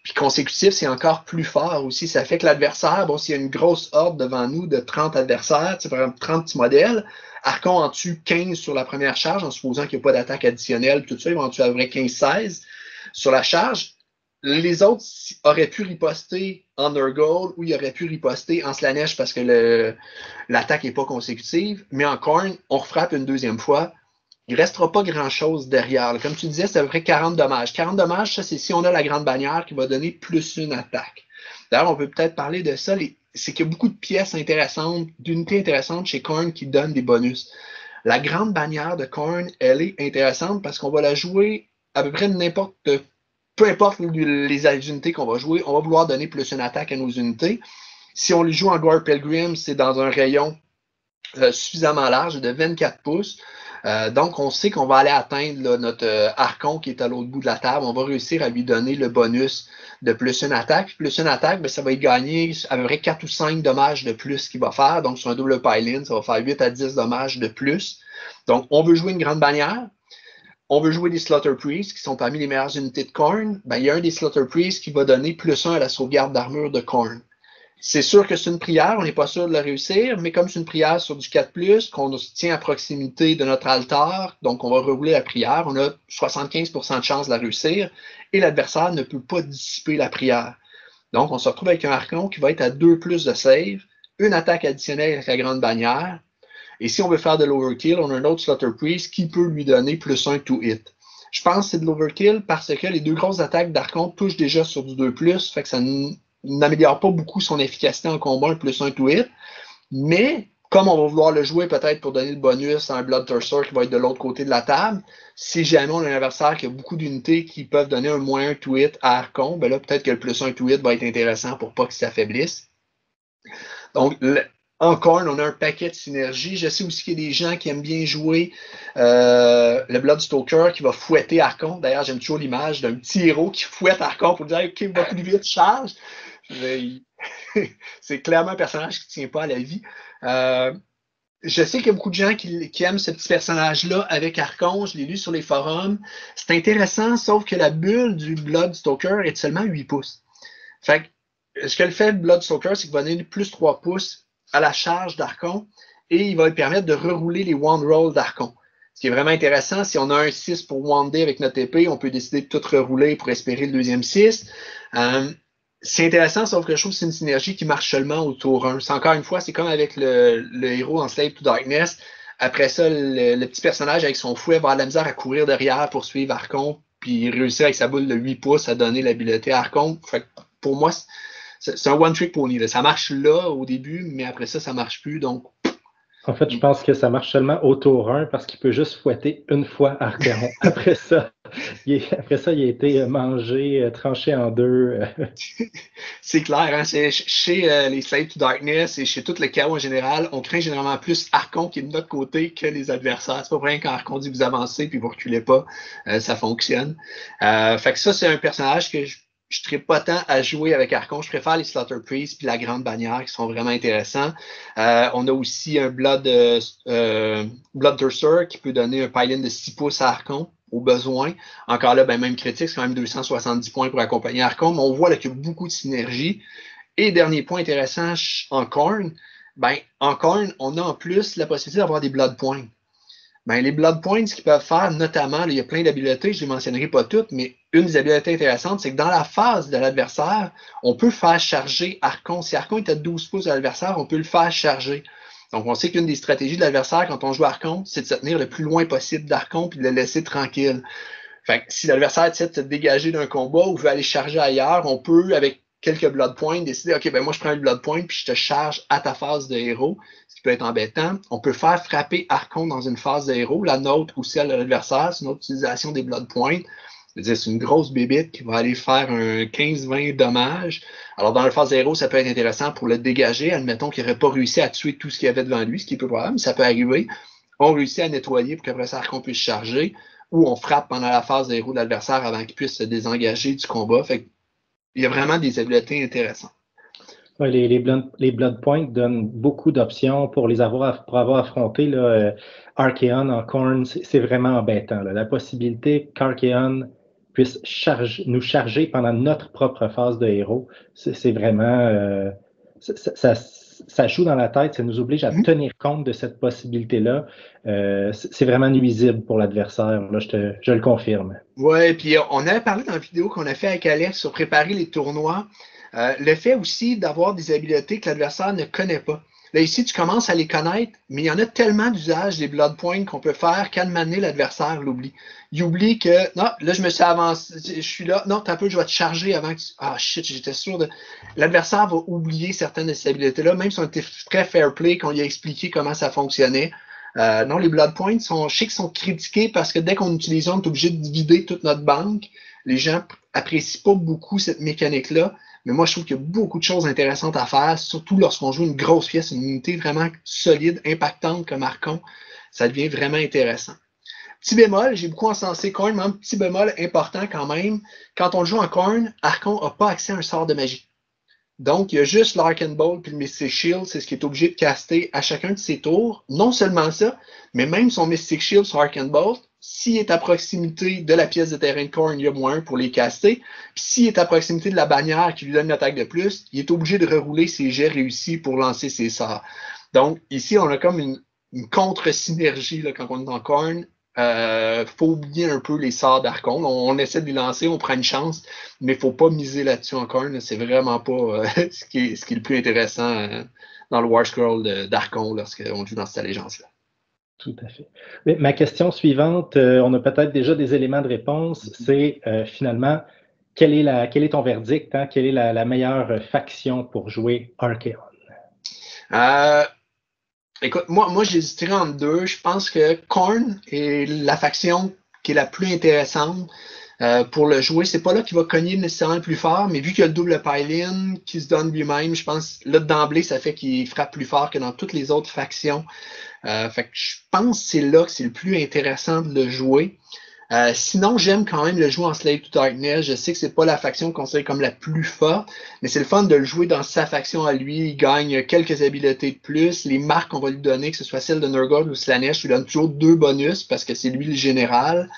Puis consécutif, c'est encore plus fort aussi. Ça fait que l'adversaire, bon, s'il y a une grosse horde devant nous de 30 adversaires, par exemple 30 petits modèles, Archon en tue 15 sur la première charge, en supposant qu'il n'y a pas d'attaque additionnelle, tout ça, il va en tuer à peu près 15-16 sur la charge. Les autres auraient pu riposter en Nurgle ou ils auraient pu riposter en Slaanesh parce que l'attaque n'est pas consécutive. Mais en Khorne, on refrappe une deuxième fois. Il ne restera pas grand-chose derrière. Comme tu disais, c'est à peu près 40 dommages. 40 dommages, ça, c'est si on a la grande bannière qui va donner plus une attaque. D'ailleurs, on peut peut-être parler de ça. C'est qu'il y a beaucoup de pièces intéressantes, d'unités intéressantes chez Khorne qui donnent des bonus. La grande bannière de Khorne, elle est intéressante parce qu'on va la jouer à peu près peu importe les unités qu'on va jouer, on va vouloir donner plus une attaque à nos unités. Si on les joue en Gore Pilgrim, c'est dans un rayon suffisamment large de 24 pouces. Donc, on sait qu'on va aller atteindre là, notre Archon qui est à l'autre bout de la table. On va réussir à lui donner le bonus de plus une attaque. Puis plus une attaque, ben, ça va y gagner à peu près 4 ou 5 dommages de plus qu'il va faire. Donc, sur un double pile-in, ça va faire 8 à 10 dommages de plus. Donc, on veut jouer une grande bannière. On veut jouer des Slaughter Priests qui sont parmi les meilleures unités de Khorne. Ben, il y a un des Slaughter Priests qui va donner plus 1 à la sauvegarde d'armure de Khorne. C'est sûr que c'est une prière, on n'est pas sûr de la réussir, mais comme c'est une prière sur du 4+, qu'on se tient à proximité de notre altar, donc on va rerouler la prière, on a 75% de chance de la réussir, et l'adversaire ne peut pas dissiper la prière. Donc on se retrouve avec un Archon qui va être à 2+ de save, une attaque additionnelle avec la grande bannière, et si on veut faire de l'overkill, on a un autre Slaughter Priest qui peut lui donner +1 to hit. Je pense que c'est de l'overkill parce que les deux grosses attaques d'Archon touchent déjà sur du 2+, fait que ça n'améliore pas beaucoup son efficacité en combat, un +1 to hit, mais comme on va vouloir le jouer peut-être pour donner le bonus à un Bloodthirster qui va être de l'autre côté de la table, si jamais on a un adversaire qui a beaucoup d'unités qui peuvent donner un -1 to hit à Archon, ben là peut-être que le +1 to hit va être intéressant pour pas qu'il s'affaiblisse. Donc, en Khorne, on a un paquet de synergies. Je sais aussi qu'il y a des gens qui aiment bien jouer le Bloodstalker qui va fouetter Archon. D'ailleurs, j'aime toujours l'image d'un petit héros qui fouette Archon pour dire « Ok, va plus vite, charge ». C'est clairement un personnage qui ne tient pas à la vie. Je sais qu'il y a beaucoup de gens qui aiment ce petit personnage-là avec Archon. Je l'ai lu sur les forums. C'est intéressant, sauf que la bulle du Bloodstalker est de seulement 8 pouces. Fait que, ce que le fait le Bloodstalker, c'est qu'il va donner +3 pouces à la charge d'Archon et il va lui permettre de rerouler les one roll d'Archon. Ce qui est vraiment intéressant, si on a un 6 pour One Day avec notre épée, on peut décider de tout rerouler pour espérer le deuxième 6. C'est intéressant, sauf que je trouve que c'est une synergie qui marche seulement au tour 1. C'est encore une fois, c'est comme avec le héros en Slave to Darkness. Après ça, le petit personnage avec son fouet va avoir de la misère à courir derrière pour suivre Archon, puis réussir avec sa boule de 8 pouces à donner l'habileté à Archon. Fait que pour moi, c'est un one-trick pony. Là. Ça marche là au début, mais après ça marche plus. Donc, en fait, je pense que ça marche seulement au tour 1 parce qu'il peut juste fouetter une fois Archeon. Après ça, il a été mangé, tranché en deux. C'est clair, hein? Chez les Slave to Darkness et chez tout le chaos en général, on craint généralement plus Archon qui est de notre côté que les adversaires. C'est pas vrai quand Archon dit vous avancez puis vous reculez pas, ça fonctionne. Fait que ça, c'est un personnage que je ne pas tant à jouer avec Archon. Je préfère les Slaughter Priests puis la Grande Bannière qui sont vraiment intéressants. On a aussi un Bloodthirster qui peut donner un pylon de 6 pouces à Archon au besoin. Encore là, ben, même critique, c'est quand même 270 points pour accompagner Archon, mais on voit qu'il y a beaucoup de synergie. Et dernier point intéressant en Khorne, ben, en Khorne, on a en plus la possibilité d'avoir des Blood Points. Ben, les Blood Points, ce qu'ils peuvent faire, notamment, là, il y a plein d'habiletés, je ne les mentionnerai pas toutes, mais une des habiletés intéressantes, c'est que dans la phase de l'adversaire, on peut faire charger Archon. Si Archon est à 12 pouces de l'adversaire, on peut le faire charger. Donc, on sait qu'une des stratégies de l'adversaire quand on joue Archon, c'est de se tenir le plus loin possible d'Archon puis de le laisser tranquille. Fait que si l'adversaire essaie de se dégager d'un combat ou veut aller charger ailleurs, on peut, avec quelques Blood Points, décider, OK, ben moi, je prends le Blood Point puis je te charge à ta phase de héros, ce qui peut être embêtant. On peut faire frapper Archon dans une phase de héros, la nôtre ou celle de l'adversaire, c'est une autre utilisation des Blood Points. C'est une grosse bébite qui va aller faire un 15-20 dommages. Alors, dans la phase de héros, ça peut être intéressant pour le dégager. Admettons qu'il n'aurait pas réussi à tuer tout ce qu'il y avait devant lui, ce qui peut probable, mais ça peut arriver. On réussit à nettoyer pour qu'après ça, Archon puisse charger, ou on frappe pendant la phase de héros de l'adversaire avant qu'il puisse se désengager du combat. Fait il y a vraiment des habiletés intéressantes. Ouais, les Blood Points donnent beaucoup d'options pour avoir affronté Archeon en Khorne. C'est vraiment embêtant. Là. La possibilité qu'Archeon puisse nous charger pendant notre propre phase de héros, c'est vraiment... ça joue dans la tête, ça nous oblige à tenir compte de cette possibilité-là. C'est vraiment nuisible pour l'adversaire, là, je le confirme. Oui, puis on avait parlé dans la vidéo qu'on a fait avec Alex sur préparer les tournois. Le fait aussi d'avoir des habiletés que l'adversaire ne connaît pas. Là, ici, tu commences à les connaître, mais il y en a tellement d'usages des Blood Points qu'on peut faire qu'à demander l'adversaire l'oublie. Il oublie que, non, là, je me suis avancé, je suis là, non, t'as un peu, je vais te charger avant que tu... Ah, shit, j'étais sûr de... L'adversaire va oublier certaines de ces habiletés-là, même si on était très fair play, qu'on lui a expliqué comment ça fonctionnait. Non, les Blood Points, je sais qu'ils sont critiqués parce que dès qu'on utilise on est obligé de vider toute notre banque. Les gens apprécient pas beaucoup cette mécanique-là. Mais moi, je trouve qu'il y a beaucoup de choses intéressantes à faire, surtout lorsqu'on joue une grosse pièce, une unité vraiment solide, impactante comme Archon. Ça devient vraiment intéressant. Petit bémol, j'ai beaucoup encensé Khorne, mais un petit bémol important quand même. Quand on joue en Khorne, Archon n'a pas accès à un sort de magie. Donc, il y a juste l'Arcane Bolt et le Mystic Shield, c'est ce qu'il est obligé de caster à chacun de ses tours. Non seulement ça, mais même son Mystic Shield sur Arcane Bolt, s'il est à proximité de la pièce de terrain de Khorne, il y a moins pour les caster. Puis s'il est à proximité de la bannière qui lui donne une attaque de plus, il est obligé de rerouler ses jets réussis pour lancer ses sorts. Donc, ici, on a comme une contre-synergie là, quand on est en Khorne. Faut oublier un peu les sorts d'Archon. On essaie de les lancer, on prend une chance, mais il ne faut pas miser là-dessus encore. C'est vraiment pas ce qui est le plus intéressant dans le War Scroll d'Archon lorsqu'on joue dans cette allégeance-là. Tout à fait. Mais ma question suivante, on a peut-être déjà des éléments de réponse, c'est finalement, quel est ton verdict? Hein? Quelle est la meilleure faction pour jouer Archeon? Écoute, moi j'hésiterais entre deux. Je pense que Khorne est la faction qui est la plus intéressante pour le jouer. C'est pas là qu'il va cogner nécessairement le plus fort, mais vu qu'il y a le double pile-in qui se donne lui-même, je pense là d'emblée, ça fait qu'il frappe plus fort que dans toutes les autres factions. Fait que je pense que c'est là que c'est le plus intéressant de le jouer. Sinon, j'aime quand même le jouer en Slave to Darkness. Je sais que c'est pas la faction considérée comme la plus forte, mais c'est le fun de le jouer dans sa faction à lui. Il gagne quelques habiletés de plus. Les marques qu'on va lui donner, que ce soit celle de Nurgle ou Slaanesh, lui donne toujours 2 bonus parce que c'est lui le général.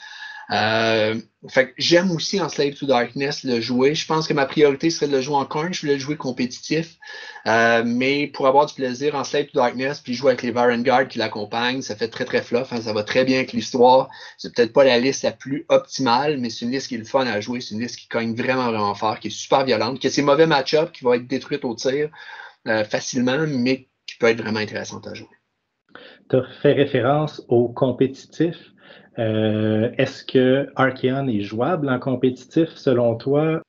Fait que j'aime aussi en Slave to Darkness le jouer. Je pense que ma priorité serait de le jouer en Khorne. Je voulais le jouer compétitif. Mais pour avoir du plaisir en Slave to Darkness, puis jouer avec les Varanguard qui l'accompagnent, ça fait très très fluff. Hein, ça va très bien avec l'histoire. C'est peut-être pas la liste la plus optimale, mais c'est une liste qui est le fun à jouer. C'est une liste qui cogne vraiment vraiment fort, qui est super violente, qui a ses mauvais match-ups, qui va être détruite au tir facilement, mais qui peut être vraiment intéressante à jouer. Tu as fait référence au compétitif. Est-ce que Archaon est jouable en compétitif selon toi?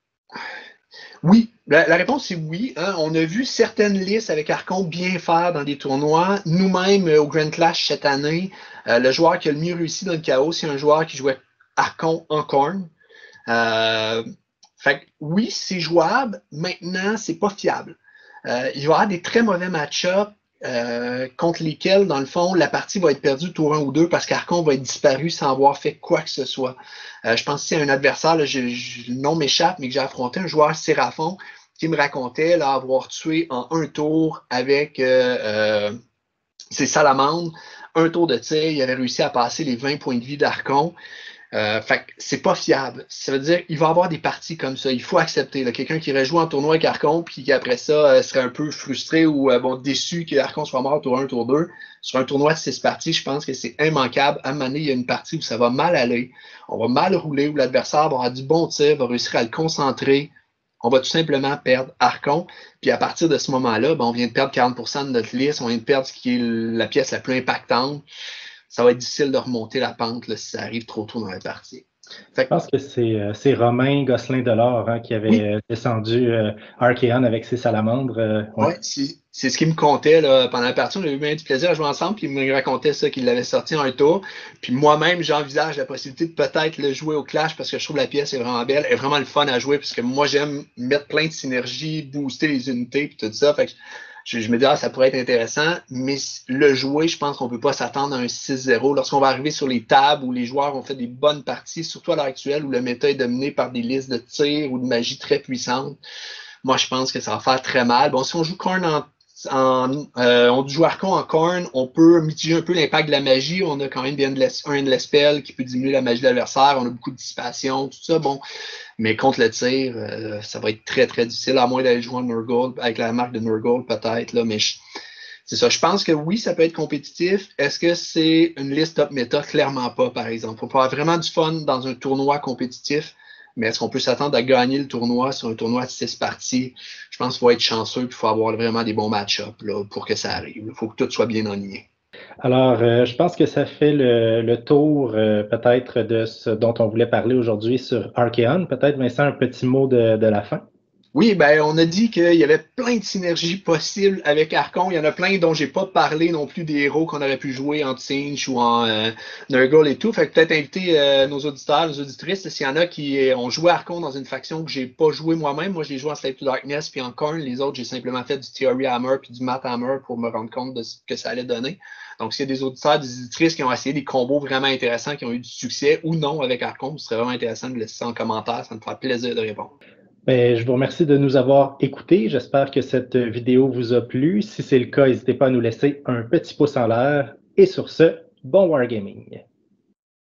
Oui, la réponse est oui. Hein. On a vu certaines listes avec Archon bien faire dans des tournois. Nous-mêmes, au Grand Clash cette année, le joueur qui a le mieux réussi dans le chaos, c'est un joueur qui jouait Archon en Khorne. Fait que oui, c'est jouable. Maintenant, c'est pas fiable. Il va y avoir des très mauvais match-ups contre lesquels, dans le fond, la partie va être perdue tour 1 ou 2 parce qu'Archon va être disparu sans avoir fait quoi que ce soit. Je pense que c'est un adversaire, là, le nom m'échappe, mais que j'ai affronté, un joueur Séraphon, qui me racontait là, avoir tué en un tour avec ses salamandres, un tour de tir, il avait réussi à passer les 20 points de vie d'Archon. Fait que c'est pas fiable. Ça veut dire qu'il va y avoir des parties comme ça. Il faut accepter. Quelqu'un qui aurait joué en tournoi avec Archon puis qui après ça serait un peu frustré ou déçu que Archon soit mort tour 1, tour 2. Sur un tournoi de 6 parties, je pense que c'est immanquable. À un moment donné, il y a une partie où ça va mal aller. On va mal rouler, où l'adversaire va avoir du bon tir, va réussir à le concentrer. On va tout simplement perdre Archon. Puis à partir de ce moment-là, on vient de perdre 40% de notre liste. On vient de perdre ce qui est la pièce la plus impactante. Ça va être difficile de remonter la pente là, si ça arrive trop tôt dans la partie. Je pense que c'est Romain Gosselin-Delort qui avait descendu Archaon avec ses salamandres. Ouais, c'est ce qui me comptait là, pendant la partie. On a eu bien du plaisir à jouer ensemble, puis il me racontait ça, qu'il l'avait sorti en un tour. Puis moi-même, j'envisage la possibilité de peut-être le jouer au Clash parce que je trouve la pièce est vraiment belle, est vraiment le fun à jouer parce que moi, j'aime mettre plein de synergie, booster les unités, puis tout ça. Fait que je me dis, ça pourrait être intéressant, mais le jouer, je pense qu'on ne peut pas s'attendre à un 6-0. Lorsqu'on va arriver sur les tables où les joueurs ont fait des bonnes parties, surtout à l'heure actuelle où le méta est dominé par des listes de tir ou de magie très puissantes, moi, je pense que ça va faire très mal. Bon, si on joue Khorne on joue Archon en Khorne, on peut mitiger un peu l'impact de la magie. On a quand même bien un Endless Spell qui peut diminuer la magie de l'adversaire. On a beaucoup de dissipation, tout ça. Bon, mais contre le tir, ça va être très, très difficile, à moins d'aller jouer en Nurgle, avec la marque de Nurgle peut-être. Là, mais c'est ça. Je pense que oui, ça peut être compétitif. Est-ce que c'est une liste top méta? Clairement pas, par exemple. On peut avoir vraiment du fun dans un tournoi compétitif. Mais est-ce qu'on peut s'attendre à gagner le tournoi sur un tournoi de 6 parties? Je pense qu'il faut être chanceux et il faut avoir vraiment des bons match-ups pour que ça arrive. Il faut que tout soit bien aligné. Alors, je pense que ça fait le tour peut-être de ce dont on voulait parler aujourd'hui sur Archaon. Peut-être, Vincent, un petit mot de la fin. Oui, ben on a dit qu'il y avait plein de synergies possibles avec Archon. Il y en a plein dont j'ai pas parlé non plus des héros qu'on aurait pu jouer en Tsinch ou en Nurgle et tout. Fait que peut-être inviter nos auditeurs, nos auditrices, s'il y en a qui ont joué Archon dans une faction que j'ai pas joué moi-même. Moi, j'ai joué en Slave to Darkness puis en Khorne. Les autres, j'ai simplement fait du Theory Hammer puis du Math Hammer pour me rendre compte de ce que ça allait donner. Donc, s'il y a des auditeurs, des auditrices qui ont essayé des combos vraiment intéressants, qui ont eu du succès ou non avec Archon, ce serait vraiment intéressant de laisser ça en commentaire. Ça me ferait plaisir de répondre. Je vous remercie de nous avoir écoutés. J'espère que cette vidéo vous a plu. Si c'est le cas, n'hésitez pas à nous laisser un petit pouce en l'air. Et sur ce, bon wargaming!